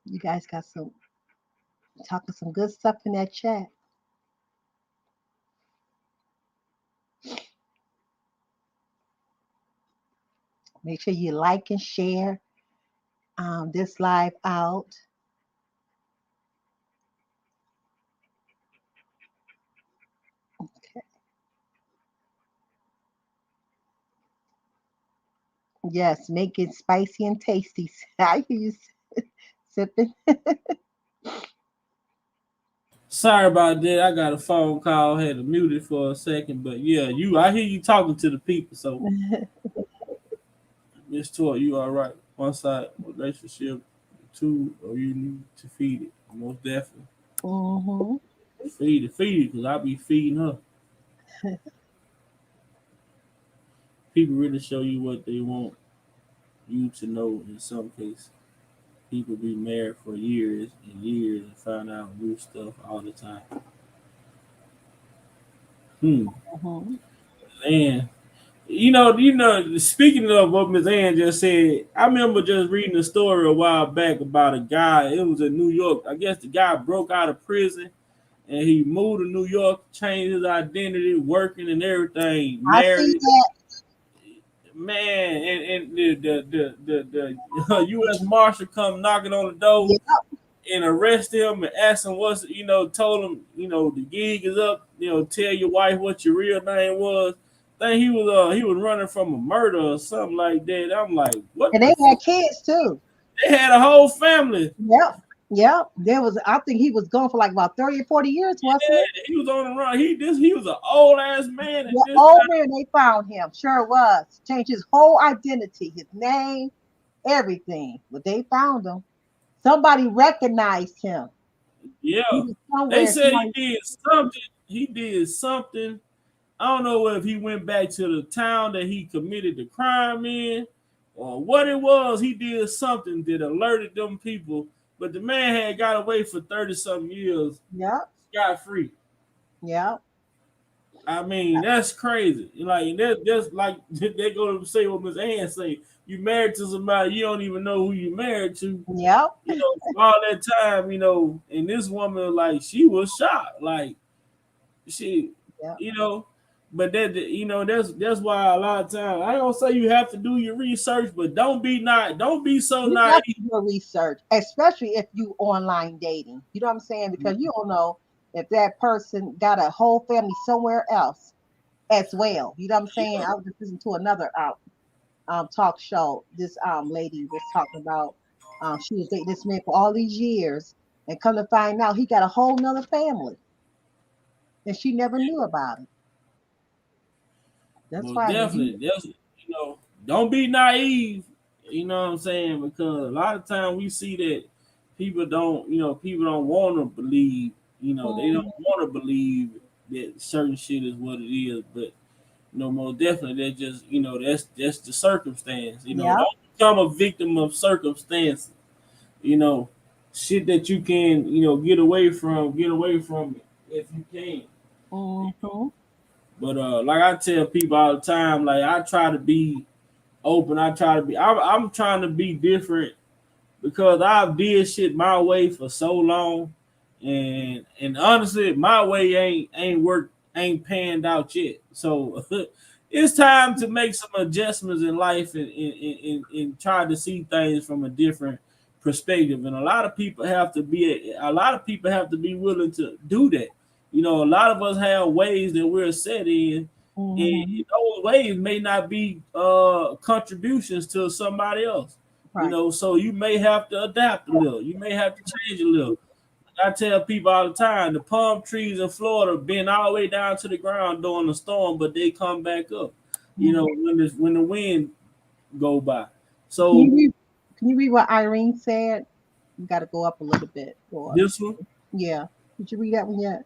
You guys got some talking some good stuff in that chat. Make sure you like and share this live out. Okay. Yes, make it spicy and tasty. I hear you sipping. Sorry about that. I got a phone call. Had to mute it for a second, but yeah, I hear you talking to the people. So, Miss Toy, you all right? One side relationship, two, or you need to feed it. Most definitely Hmm. feed it, because I be feeding her. People really show you what they want you to know. In some cases, people be married for years and years and find out new stuff all the time. Hmm. Hmm. And speaking of what Miss Ann just said, I remember just reading a story a while back about a guy. It was in New York. I guess the guy broke out of prison and he moved to New York, changed his identity, working and everything, I see married. that. Man, and the U.S. Marshal come knocking on the door Yeah. and arrest him and ask him told him, the gig is up, tell your wife what your real name was. I think he was running from a murder or something like that. I'm like, what And the they fuck? had kids too. They had a whole family. Yep. Yep. There was I think he was gone for like about 30 or 40 years, wasn't Yeah, it? he was on the run. He was an old ass man at Yeah, this over time. and they found him. Sure was. Changed his whole identity, his name, everything. But they found him. Somebody recognized him. He Yeah. was They somewhere. said he Somebody, did something. He did something. I don't know if he went back to the town that he committed the crime in or what it was. He did something that alerted them people. But the man had got away for 30 something years, yep, scot free. yep, I mean, that's crazy. Like that's like they go to say what Miss Ann say. You married to somebody you don't even know who you married to. yep, For all that time, and this woman, like, she was shocked. Like, she, yep. you know, but that's why a lot of times I don't say you have to do your research, but don't be so You got to naive. do your research, especially if you online dating. You know what I'm saying? Because you don't know if that person got a whole family somewhere else as well. You know what I'm saying? Yeah, I was just listening to another talk show. This lady was talking about she was dating this man for all these years, and come to find out he got a whole nother family, and she never knew about it. That's most why when you definitely. Don't be naive. You know what I'm saying? Because a lot of times we see that people don't want to believe. They don't Mhm. want to believe that certain shit is what it is, but most definitely that's just that's the circumstance. Yeah. Don't become a victim of circumstances. You know, shit that you can get away from it if you can. Hmm. But like I tell people all the time, like I try to be open. I try to be. I'm trying to be different because I've did shit my way for so long, and honestly, my way ain't panned out yet. So it's time to make some adjustments in life and try to see things from a different perspective. And a lot of people have to be willing to do that. A lot of us have ways that we're set in, Mhm. those ways may not be contributions to somebody else. Right. So you may have to adapt a little. You may have to change a little. I tell people all the time, the palm trees in Florida bend all the way down to the ground during the storm, but they come back up. Mhm. When the wind go by. Can you So read, can you read what Irene said? You got to go up a little bit. Or this one, yeah. Did you read that one yet?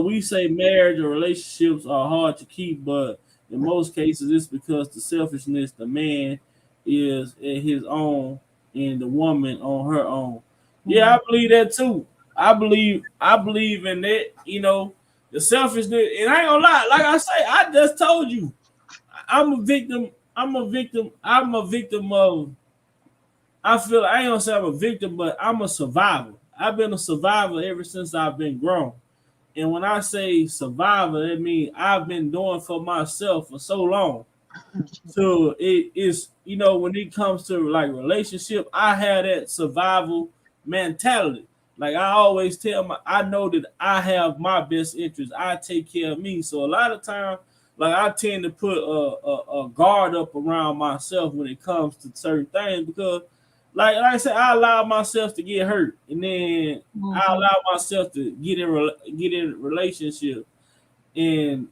we say marriage or relationships are hard to keep, but in most cases, it's because the selfishness, the man is at his own and the woman on her own. Yeah, Mhm. I believe that too. I believe in that. The selfishness, and I ain't gonna lie. Like I say, I just told you, I'm a victim. I'm a victim. I'm a victim of. I ain't gonna say I'm a victim, but I'm a survivor. I've been a survivor ever since I've been grown. And when I say survivor, that means I've been doing for myself for so long. So it is, when it comes to like relationship, I have that survival mentality. Like I always I know that I have my best interest. I take care of me. So a lot of time, like I tend to put a guard up around myself when it comes to certain things because, like I said, I allow myself to get hurt, and then I Mhm. allow myself to get in relationship, and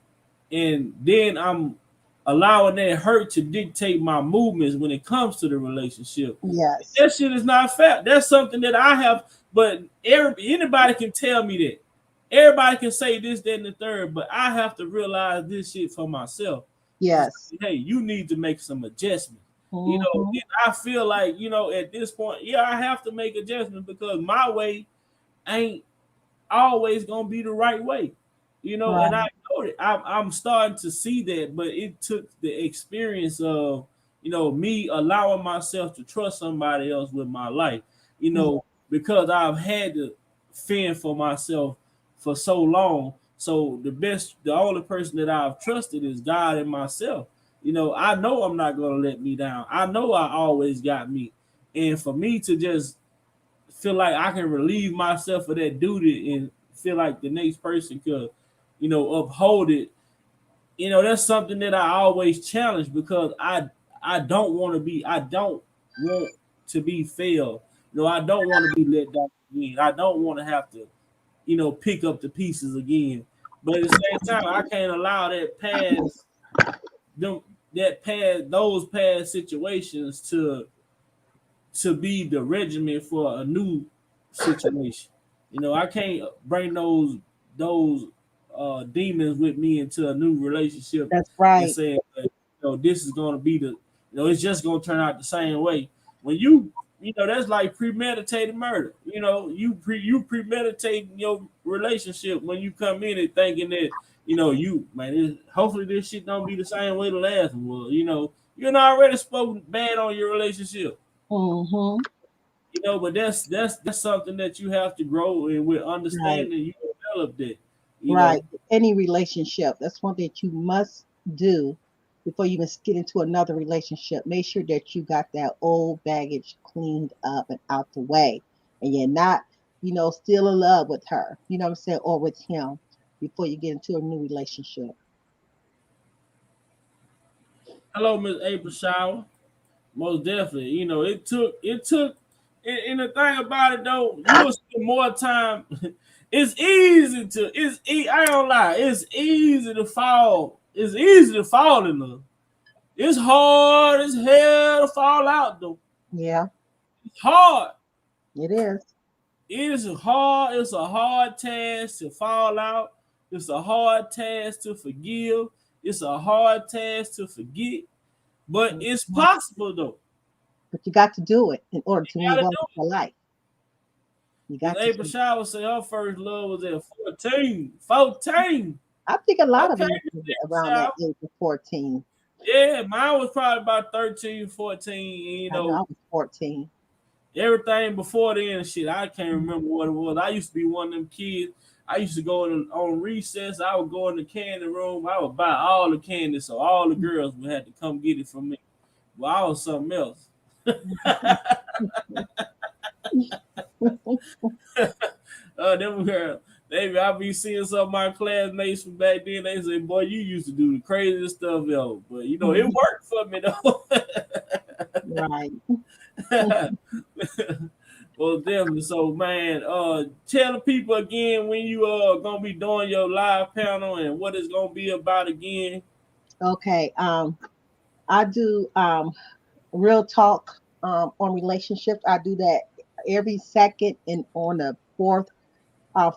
then I'm allowing that hurt to dictate my movements when it comes to the relationship. Yes. That shit is not fair. That's something that I have, but anybody can tell me that. Everybody can say this, that, and the third, but I have to realize this shit for myself. To Yes. say, hey, you need to make some adjustments. Mhm. And I feel like, at this point, yeah, I have to make adjustments because my way ain't always gonna be the right way, and I Right. know it. I'm starting to see that, but it took the experience of me allowing myself to trust somebody else with my life, Yeah. because I've had to fend for myself for so long. So the only person that I've trusted is God and myself. I know I'm not gonna let me down. I know I always got me, and for me to just feel like I can relieve myself of that duty and feel like the next person could, uphold it. That's something that I always challenge because I don't want to be I don't want to be failed. I don't want to be let down again. I don't want to have to, pick up the pieces again. But at the same time, I can't allow them those past situations to be the regimen for a new situation. I can't bring those demons with me into a new relationship That's and right. say, this is going to be it's just going to turn out the same way. When that's like premeditated murder. You premeditating your relationship when you come in and thinking that hopefully this shit don't be the same way the last one was. You already spoken bad on your relationship. Mhm. But that's something that you have to grow and with Right. understanding you develop that. You Right. know, Any relationship, that's one thing that you must do before you even get into another relationship. Make sure that you got that old baggage cleaned up and out the way. And you're not, still in love with her, you know what I'm saying, or with him before you get into a new relationship. hello, Miss April Shower. Most definitely. And the thing about it though, you'll spend more time. I don't lie. It's easy to fall. It's easy to fall in love. It's hard as hell to fall out though. Yeah, It's hard. it is. It is hard. It's a hard task to fall out. It's a hard task to forgive. It's a hard task to forget. But it's Mhm. possible though. But you got to do it in order to You move gotta on do with your life. You it. Miss got to April do it. Shower say her first love was at 14. 14. I think a lot of Okay, them Miss April around that Shower. age of 14. Yeah, mine was probably about 13, 14. I know I was 14. Everything before then, shit, I can't remember what it was. I used to be one of them kids. I used to go on recess. I would go in the candy room. I would buy all the candy, so all the girls would have to come get it from me. Well, I was something else. Them girls, I be seeing some of my classmates from back then. They say, "Boy, you used to do the craziest stuff ever," but you know it worked for me though. Right. Well, definitely. So, man, tell the people again when you gonna be doing your live panel and what it's gonna be about again. Okay. I do real talk on relationships. I do that every second and on the fourth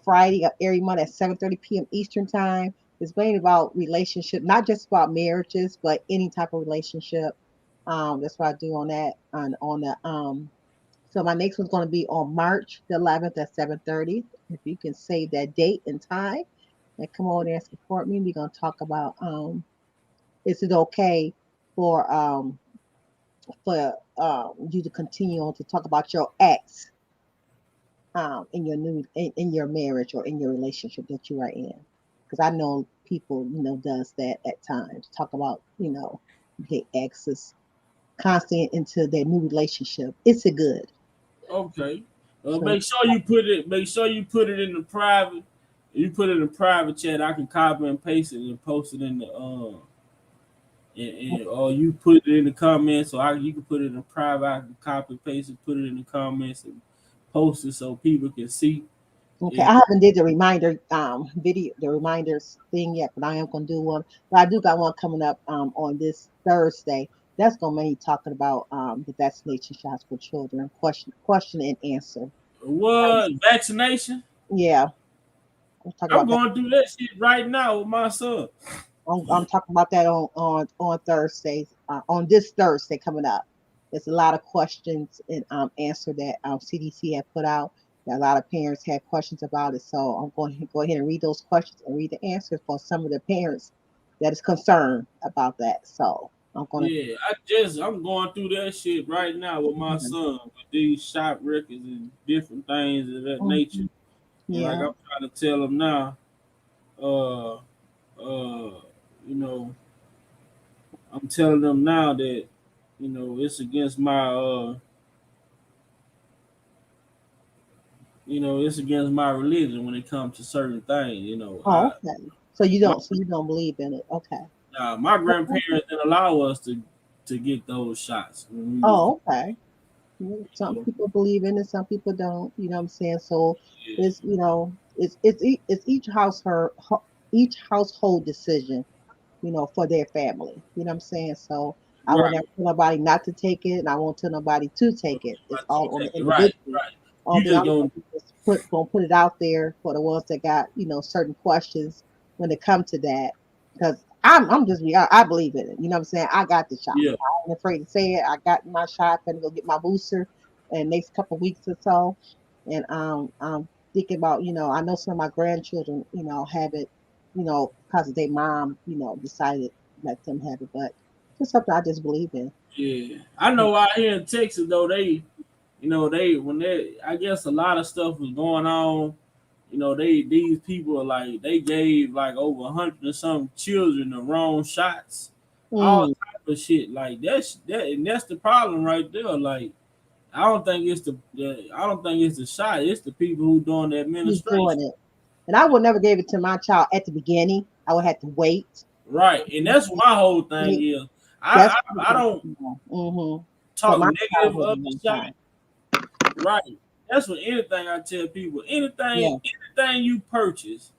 Friday of every month at 7:30 p.m. Eastern time. It's mainly about relationship, not just about marriages, but any type of relationship. That's what I do on that on the so my next one's going to be on March the 11th at 7:30. If you can save that date and time and come on there and support me, we're going to talk about is it okay for you to continue on to talk about your ex in your in your marriage or in your relationship that you are in? Because I know people does that at times, talk about their exes constantly into their new relationship. It's a good. Okay. So Make sure you put it. Make sure you put it in the private. You put it in the private chat. I can copy and paste it and post it in the or you put it in the comments. So you can put it in the private. I can copy and paste it, put it in the comments, and post it so people can see. okay, And I haven't did the reminder video, the reminders thing yet, but I am gonna do one. But I do got one coming up on this Thursday. That's gonna be talking about the vaccination shots for children. Question and answer. what vaccination? Yeah, I'm talking I'm about that. going through that shit right now with my son. I'm talking about that on Thursdays. On this Thursday coming up. There's a lot of questions and answer that CDC had put out. That a lot of parents had questions about it. So I'm going to go ahead and read those questions and read the answers for some of the parents that is concerned about that. So I'm going to. Yeah, I'm going through that shit right now with my son with these shop records and different things of that nature. And like Yeah. I'm trying to tell him now, uh, you know, I'm telling them now that it's against my it's against my religion when it comes to certain things. Oh, okay. So you My, don't believe in it. Okay. my grandparents didn't allow us to get those shots when we was, Oh, okay. Some people believe in it, some people don't. You know what I'm saying? So yeah, it's it's each household decision, for their family. You know what I'm saying? So I would right. never tell nobody not to take it, and I won't tell nobody to take it. It's To all on take the it. Right, individual. right. You Only thing just I'm gonna gonna do is put it out there for the ones that got certain questions when it come to that, because I'm just I believe in it. You know what I'm saying? I got the shot. yeah, I ain't afraid to say it. I got my shot. I'm gonna go get my booster in the next couple of weeks or so, and I'm thinking about I know some of my grandchildren have it because of their mom decided to let them have it, but it's something I just believe in. yeah. I know out here in Texas though they when they I guess a lot of stuff was going on. These people are like they gave like over 100 or some children the wrong shots, all Mm, type of shit. Like that's the problem right there. Like I don't think it's I don't think it's the shot. It's the people who doing the who's doing administration. it? And I would never give it to my child at the beginning. I would have to wait. Right, and that's what my whole thing is. That's I don't mm-hmm. So talk my child negative has of one the shot. time. Right. That's what anything I tell people. Yeah. Anything you purchase,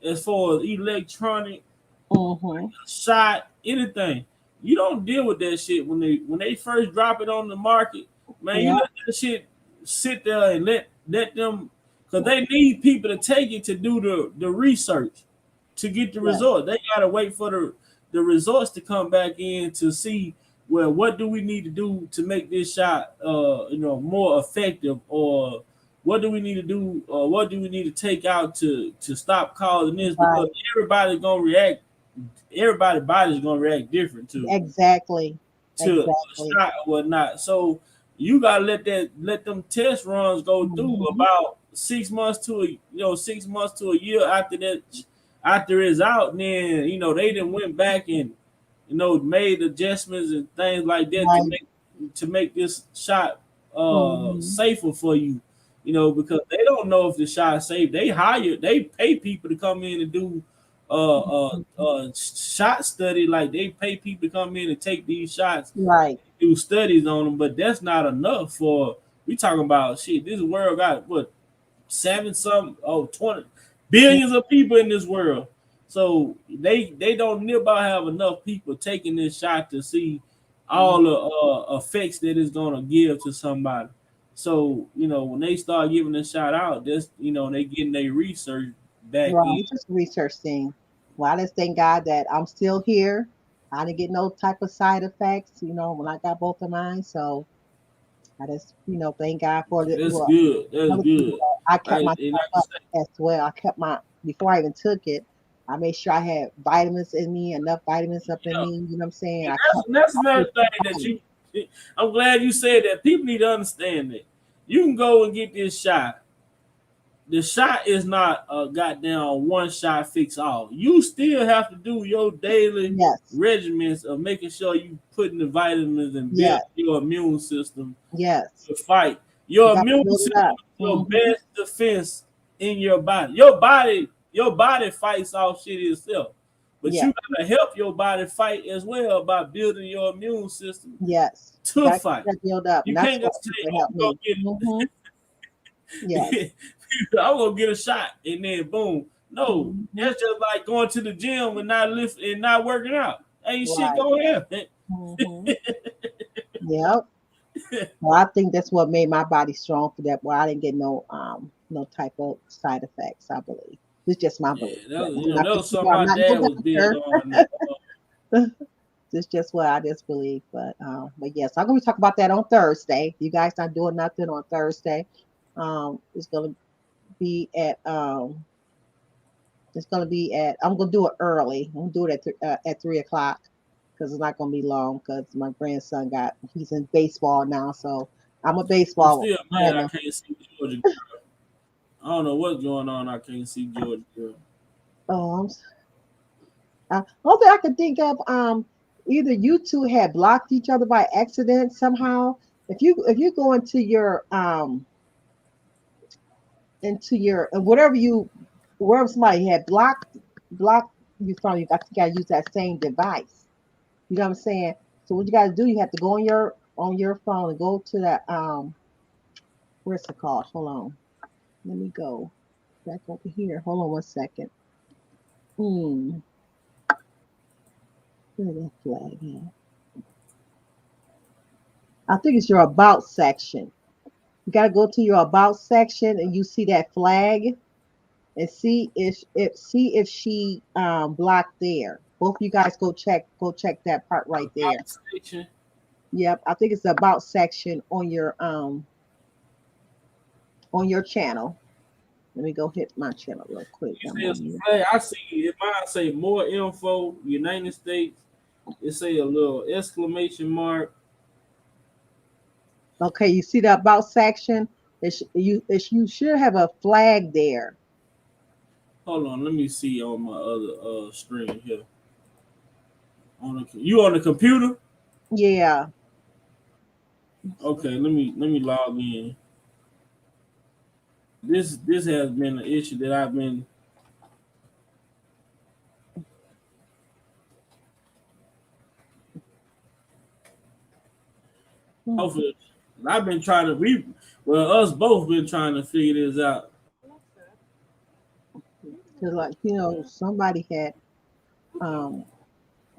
as far as electronic, Mm-hmm. shot, anything, you don't deal with that shit when they first drop it on the market. Man, you Yeah. let that shit sit there and let them, because they need people to take it to do the research to get the Yes. result. They gotta wait for the results to come back in to see, well, what do we need to do to make this shot more effective, or what do we need to do, or what do we need to take out to stop causing this, because Right. everybody's body's gonna react different Exactly. to a Exactly. shot or whatnot. So you gotta let them test runs go through Mm-hmm. about 6 months to 6 months to a year after that, after it's out. And then they done went back and made adjustments and things like that Right. to make this shot Mm-hmm. safer for you. because they don't know if the shot's safe. They pay people to come in and do shot study. Like they pay people to come in and take these shots, Right. do studies on them, but that's not enough for. We talking about shit. This world got what 20 billions of people in this world. So they don't near about have enough people taking this shot to see all the effects that it's gonna give to somebody. So when they start giving the shot out, that's they getting their research back Right. in. It's just a research thing. Well, I just thank God that I'm still here. I didn't get no type of side effects, when I got both of mine. So I just, thank God for the That's well, good. That's another thing good. that I kept And myself like I up say, as well. I kept my before I even took it, I made sure I had vitamins in me, enough vitamins up in yeah. me. You know what I'm saying? And I that's kept that's I another was thing that fine. I'm glad you said that. People need to understand that. You can go and get this shot. The shot is not a goddamn one shot fix all. You still have to do your daily Yes, regimens of making sure you putting the vitamins and build yes, your immune system yes. to fight. You Your got to immune build it system up. is your best defense in your body. Your body fights off shit itself. But Yes, you gotta help your body fight as well by building your immune system yes. You to got to keep fight. that build up, You and that's can't what just say, people "Oh, help me. Yes. I'm gonna get a shot," and then boom. No, Hmm. that's just like going to the gym and not lift and not working out. Ain't shit Right. gonna happen. Hmm. Yep. Well, I think that's what made my body strong for that. Well, I didn't get no type of side effects. I believe it's just my Yeah, belief. that But was, I'm not, that was something I'm my not dad no was big doctor. on. It's just what I just believe. But yes, I'm gonna talk about that on Thursday. You guys not doing nothing on Thursday. It's gonna be at. I'm gonna do it early. I'm gonna do it at 3 o'clock because it's not gonna be long. Because my grandson he's in baseball now, so I'm a I'm baseball still mad I grandma. can't see Georgia. I don't know what's going on. I can't see Georgia. Girl. Oh, all that I could think of, either you two had blocked each other by accident somehow. If you go into your wherever somebody had blocked you from, you gotta use that same device. You know what I'm saying? So what you gotta do, you have to go on your phone and go to that where's it called? Hold on. Let me go back over here. Hold on 1 second. Hmm. Where's that flag at? I think it's your about section. You got to go to your about section and you see that flag and see if she blocked there. Both of you guys go check that part right there. About section. Yep, I think it's the about section on your channel. Let me go hit my channel real quick. You I'm say it's on a here. flag. I see it. Mine say more info. United States. It say a little exclamation mark. Okay, you see the about section? You should have a flag there. Hold on. Let me see on my other screen here. You on the computer? Yeah. Okay. Let me log in. This has been an issue that I've been. Hmm. Hopefully, I've been trying to. Us both been trying to figure this out. 'Cause, like, somebody had um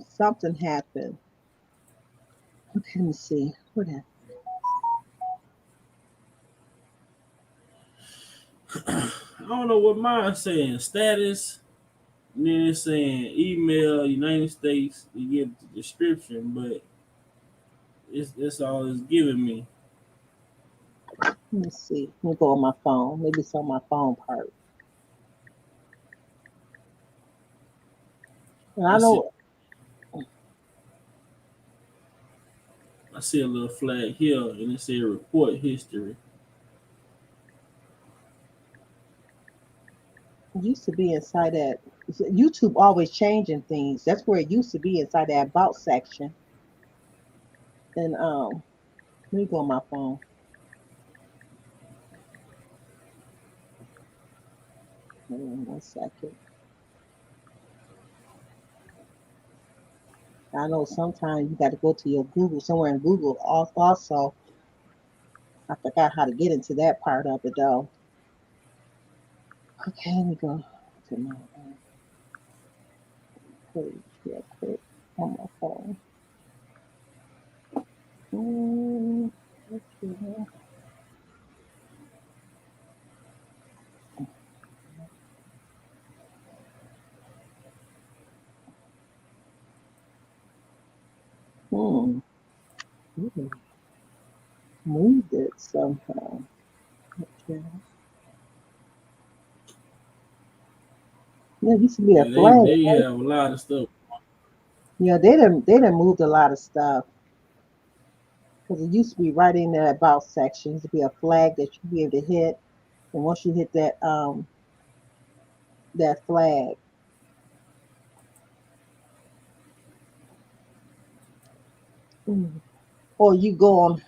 something happened. Okay, let me see. What happened? I don't know what mine's saying. Status. And then it's saying email United States. You get the description, but that's all it's giving me. Let me see. Let me go on my phone. Maybe it's on my phone part. And I I see. know. I see a little flag here, and it says report history. It used to be inside that. YouTube always changing things. That's where it used to be, inside that about section. And let me go on my phone. Hold on 1 second. I know sometimes you got to go to your Google somewhere in Google. Also, I forgot how to get into that part of it though. Okay, let me go to my page real quick on my phone. Okay. Hmm. Hmm. Moved it somehow. Okay. Yeah, it used to be a Yeah, they flag, they right? have a lot of stuff. Yeah, they done moved a lot of stuff because it used to be right in the about section. It used to be a flag that you'd be able to hit, and once you hit that flag, mm, or you go on.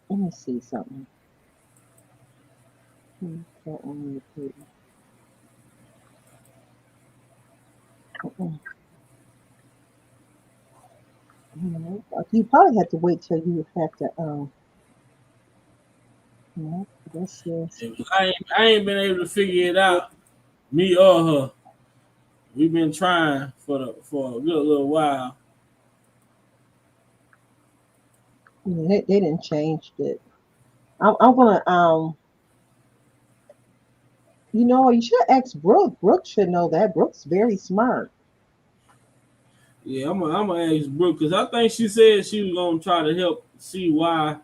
Let me see something. Go on your page. Mm-mm. You probably have to wait till you have to no, this is And I ain't been able to figure it out. Me or her. We've been trying for a good little while. they didn't change it. I'm gonna you should ask Brooke. Brooke should know that. Brooke's very smart. Yeah, I'm gonna ask Brooke because I think she said she was gonna try to help see why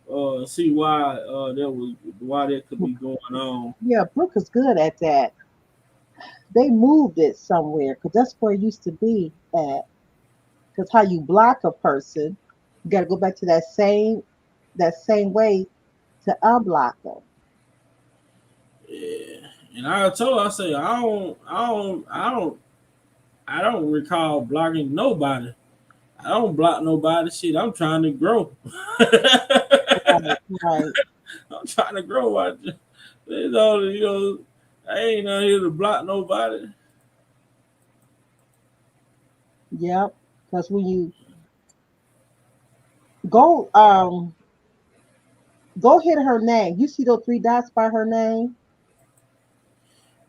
that was why that could be going on. Yeah, Brooke is good at that. They moved it somewhere because that's where it used to be at. Because how you block a person, you got to go back to that same way to unblock them. Yeah. And I told her, I say I don't recall blocking nobody. I don't block nobody. Shit, I'm trying to grow. Right, right. I'm trying to grow. I ain't out here to block nobody. Yep. Because when you go go hit her name, you see those three dots by her name,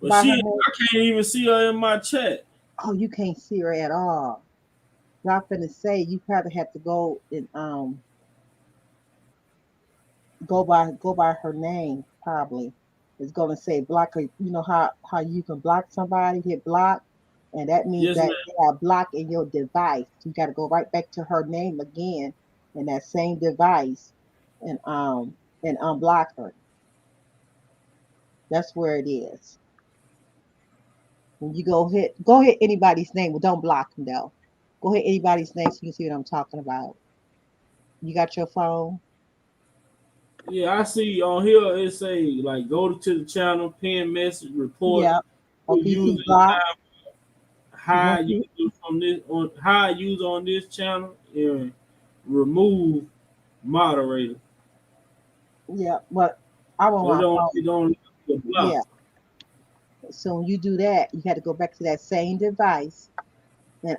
But by her she, name. I can't even see her in my chat. Oh, you can't see her at all. So I'm finna say you probably have to go and go by her name probably. It's gonna say block her. You know how you can block somebody, hit block, and that means Yes, that ma'am. they are blocking your device. You got to go right back to her name again in that same device, and unblock her. That's where it is. When you go hit anybody's name, well, don't block them though. Go hit anybody's name so you can see what I'm talking about. You got your phone? Yeah, I see on here it say like go to the channel, pin message, report Yeah. who Okay, you see using block. time, Once high you user from this on high user on this channel, and remove moderator. Yeah, but I want But it my don't phone. it don't the block. Yeah. So when you do that, you got to go back to that same device and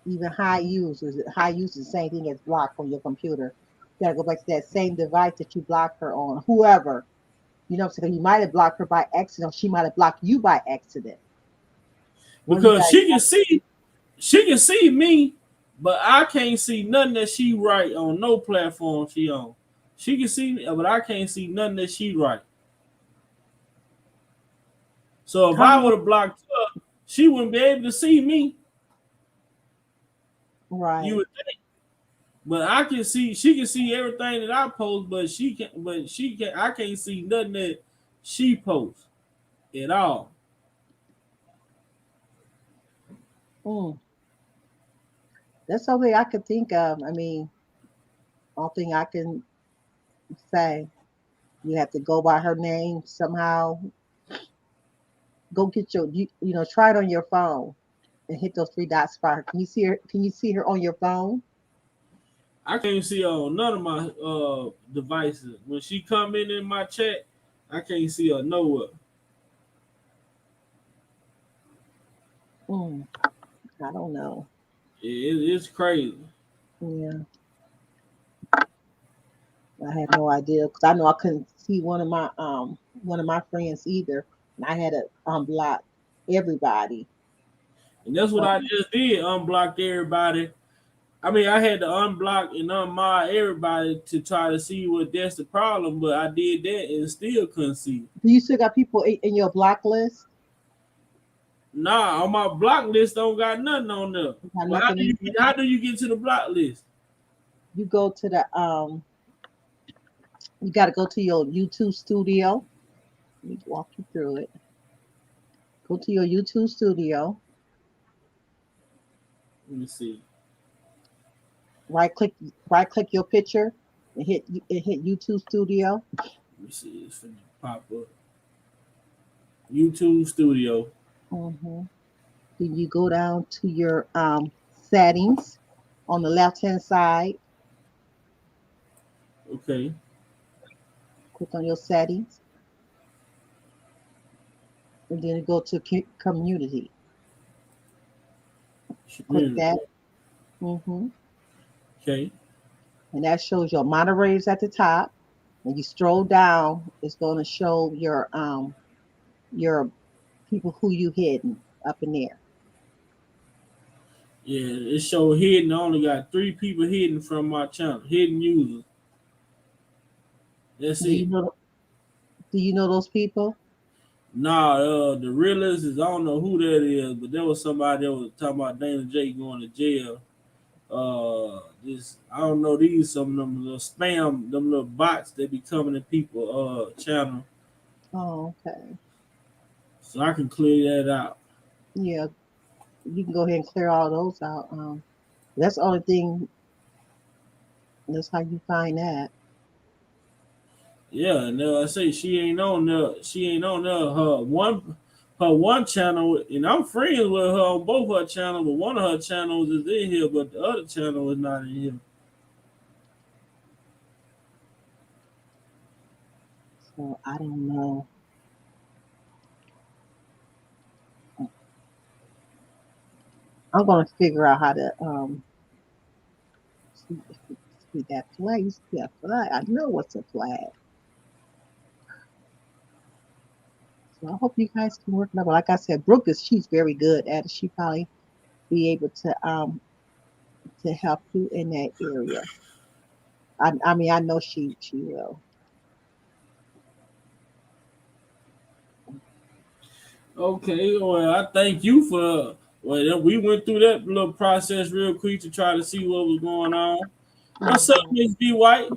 even high use is the same thing as block on your computer. You got to go back to that same device that you blocked her on. Whoever, so you might have blocked her by accident. Or she might have blocked you by accident. One of you Because guys. she can see me, but I can't see nothing that she write on no platform she on. She can see me, but I can't see nothing that she write. So if How I many? would have blocked her, she wouldn't be able to see me. You Right. would, but I can see. She can see everything that I post, but she can. But she can. I can't see nothing that she posts at all. Mm. That's something I could think of. I mean, only thing I can say, you have to go by her name somehow. Go get try it on your phone and hit those three dots for her. Can you see her? Can you see her on your phone? I can't see her on none of my devices. When she come in my chat, I can't see her nowhere. Mm, I don't know. It's crazy. Yeah, I had no idea because I know I couldn't see one of my friends either, and I had to unblock everybody. And that's what Oh, I just did, unblock everybody. I mean, I had to unblock and unmod everybody to try to see what that's the problem, but I did that and still couldn't see. do you still got people in your block list? Nah, on my block list don't got nothing on there. You got Well, nothing in there? how do you get to the block list? You go to the you got to go to your YouTube studio. Let me walk you through it. Go to your YouTube studio. Let me see. Right click, right click your picture, and hit YouTube Studio. Let me see. It's finna pop up. YouTube Studio. hmm Then you go down to your settings on the left hand side. Okay. Click on your settings, and then you go to community. Click Community. that. hmm Okay. And that shows your moderators at the top. When you scroll down, it's going to show your people who you hidden up in there. Yeah, it show hidden. I only got 3 people hidden from my channel. Hidden users. That's Do you it. know? Do you know those people? Nah, the realist is I don't know who that is, but there was somebody that was talking about Dana J going to jail. This I don't know these some of them little spam, them little bots that be coming to people channel, Oh, okay. so I can clear that out. Yeah, you can go ahead and clear all those out. That's the only thing. That's how you find that. Yeah, and I say she ain't on there. She ain't on there. Her one channel, and I'm friends with her on both her channels, but one of her channels is in here, but the other channel is not in here. So I don't know. I'm gonna figure out how to see, see that flag. You see that flag? I know what's a flag. So I hope you guys can work it out. But like I said, Brooke she's very good at it. She probably be able to help you in that area. I mean I know she will. Okay, well I thank you for. Well, we went through that little process real quick to try to see what was going on. What's up, Mhm. Miss B White?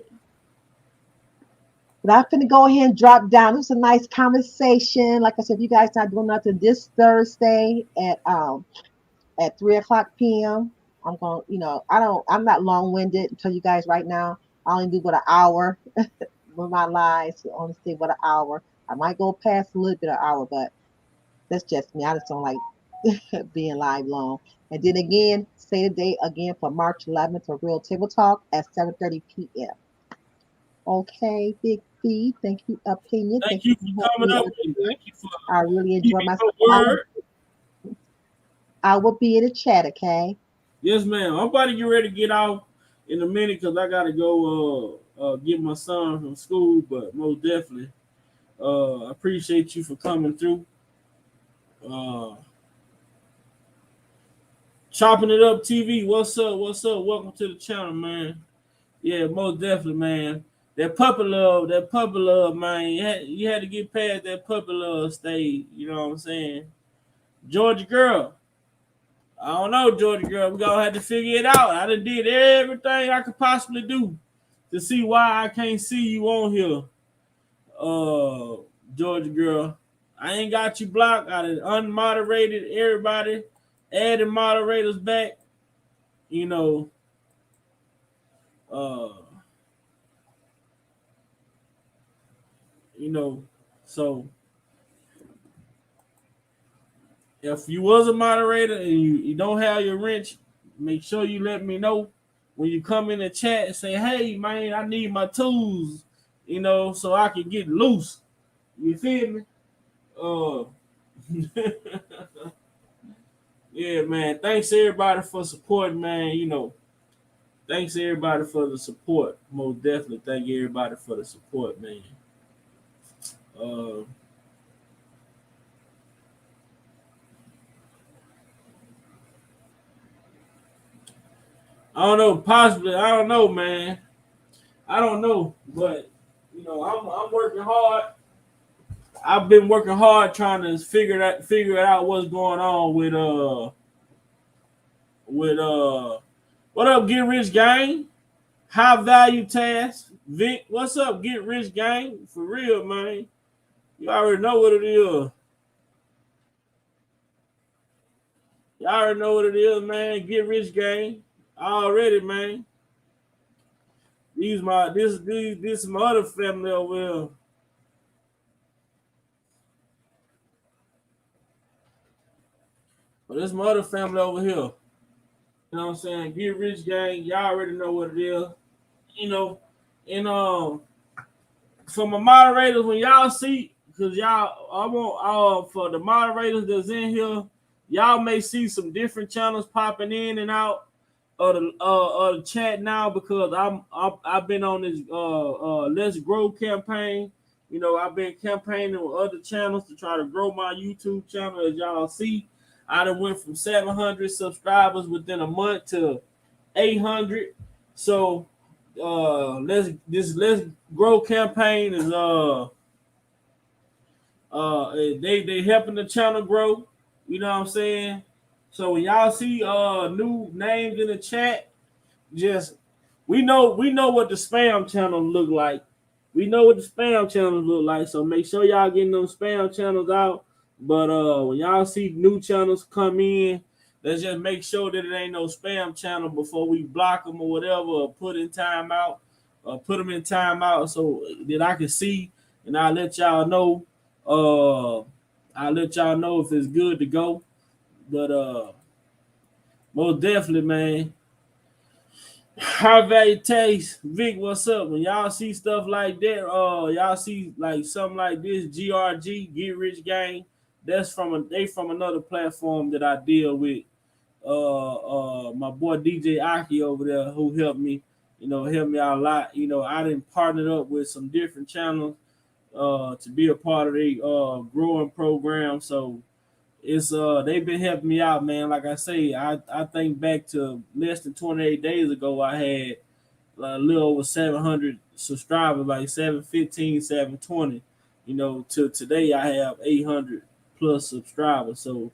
But I'm finna go ahead and drop down. It was a nice conversation. Like I said, if you guys not doing nothing this Thursday at 3 o'clock p.m. I'm going, I'm not long winded. Tell you guys right now, I only do about an hour with my lives. So only stay about an hour. I might go past a little bit of an hour, but that's just me. I just don't like being live long. And then again, say the date again for March 11th for Real Table Talk at 7:30 p.m. Okay, Big B. Thank you, opinion. Thank Thank you you for for having coming me up up with. here. Thank you for I really enjoy keeping myself. your word. I will be in the chat, okay? Yes, ma'am. I'm about to get ready to get off in a minute because I gotta go get my son from school. But most definitely, I appreciate you for coming through. Uh, Chopping it up TV. What's up? What's up? Welcome to the channel, man. Yeah, most definitely, man. That puppy love, man. You had to get past that puppy love stage. You know what I'm saying? Georgia girl. I don't know, Georgia girl. We gonna have to figure it out. I done did everything I could possibly do to see why I can't see you on here, Georgia girl. I ain't got you blocked. I done unmoderated everybody, added moderators back. You know, uh, you know. So if you was a moderator and you don't have your wrench, make sure you let me know when you come in the chat, say, hey man, I need my tools, you know, so I can get loose. You feel me? Yeah, man. Thanks everybody for supporting, man. You know, thanks everybody for the support. Most definitely thank everybody for the support, man. Uh, I don't know, possibly. I don't know, man. I don't know, but you know, I'm working hard. I've been working hard trying to figure out what's going on with what up, Get Rich Gang? High value task. Vic, what's up, Get Rich Gang? For real, man. You already know what it is. You already know what it is, man. Get Rich Gang. Already, man. This is my other family over here. But this is my other family over here. You know what I'm saying? Get Rich Gang. Y'all already know what it is. You know, and for my moderators, when y'all see, because y'all, I want for the moderators that's in here, y'all may see some different channels popping in and out of the chat now, because I've been on this Let's Grow campaign. You know, I've been campaigning with other channels to try to grow my YouTube channel. As y'all see, I done went from 700 subscribers within a month to 800. So let's grow campaign is they helping the channel grow. You know what I'm saying? So when y'all see new names in the chat, just we know what the spam channel look like. We know what the spam channels look like. So make sure y'all getting those spam channels out. But when y'all see new channels come in, let's just make sure that it ain't no spam channel before we block them or whatever, or put in timeout, or put them in timeout so that I can see, and I'll let y'all know. I'll let y'all know if it's good to go. But most definitely, man. High value taste, Vic. What's up? When y'all see stuff like that, y'all see like something like this, GRG, Get Rich Gang. That's from another platform that I deal with. My boy DJ Aki over there, who helped me, helped me out a lot. You know, I didn't partner up with some different channels to be a part of the growing program. So it's they've been helping me out, man. Like I say, I think back to less than 28 days ago, I had a little over 700 subscribers, like 715, 720. You know, to today I have 800 plus subscribers. So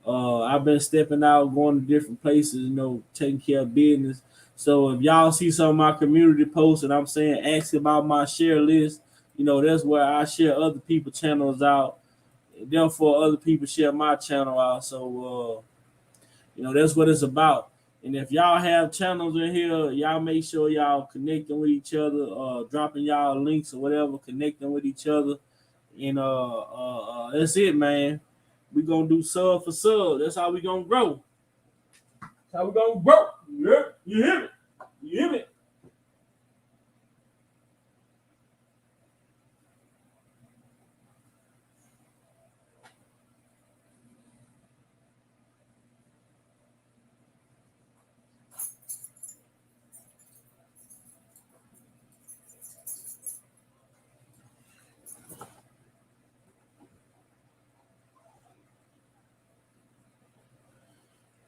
I've been stepping out, going to different places, you know, taking care of business. So if y'all see some of my community posts and I'm saying ask about my share list, you know, that's where I share other people's channels out. Therefore, other people share my channel out. So, you know, that's what it's about. And if y'all have channels in here, y'all make sure y'all connecting with each other, dropping y'all links or whatever, connecting with each other. And that's it, man. We gonna do sub for sub. That's how we gonna grow. That's how we gonna grow. Yeah, you hear me? You hear me?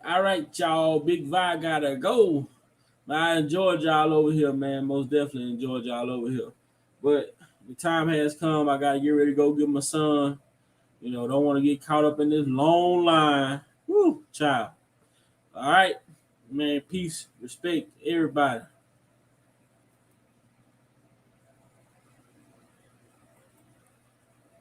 All right, y'all. Big Vi gotta go. I enjoyed y'all over here, man. Most definitely enjoyed y'all over here. But the time has come. I gotta get ready to go get my son. You know, don't want to get caught up in this long line. Woo, child. All right, man. Peace, respect, everybody.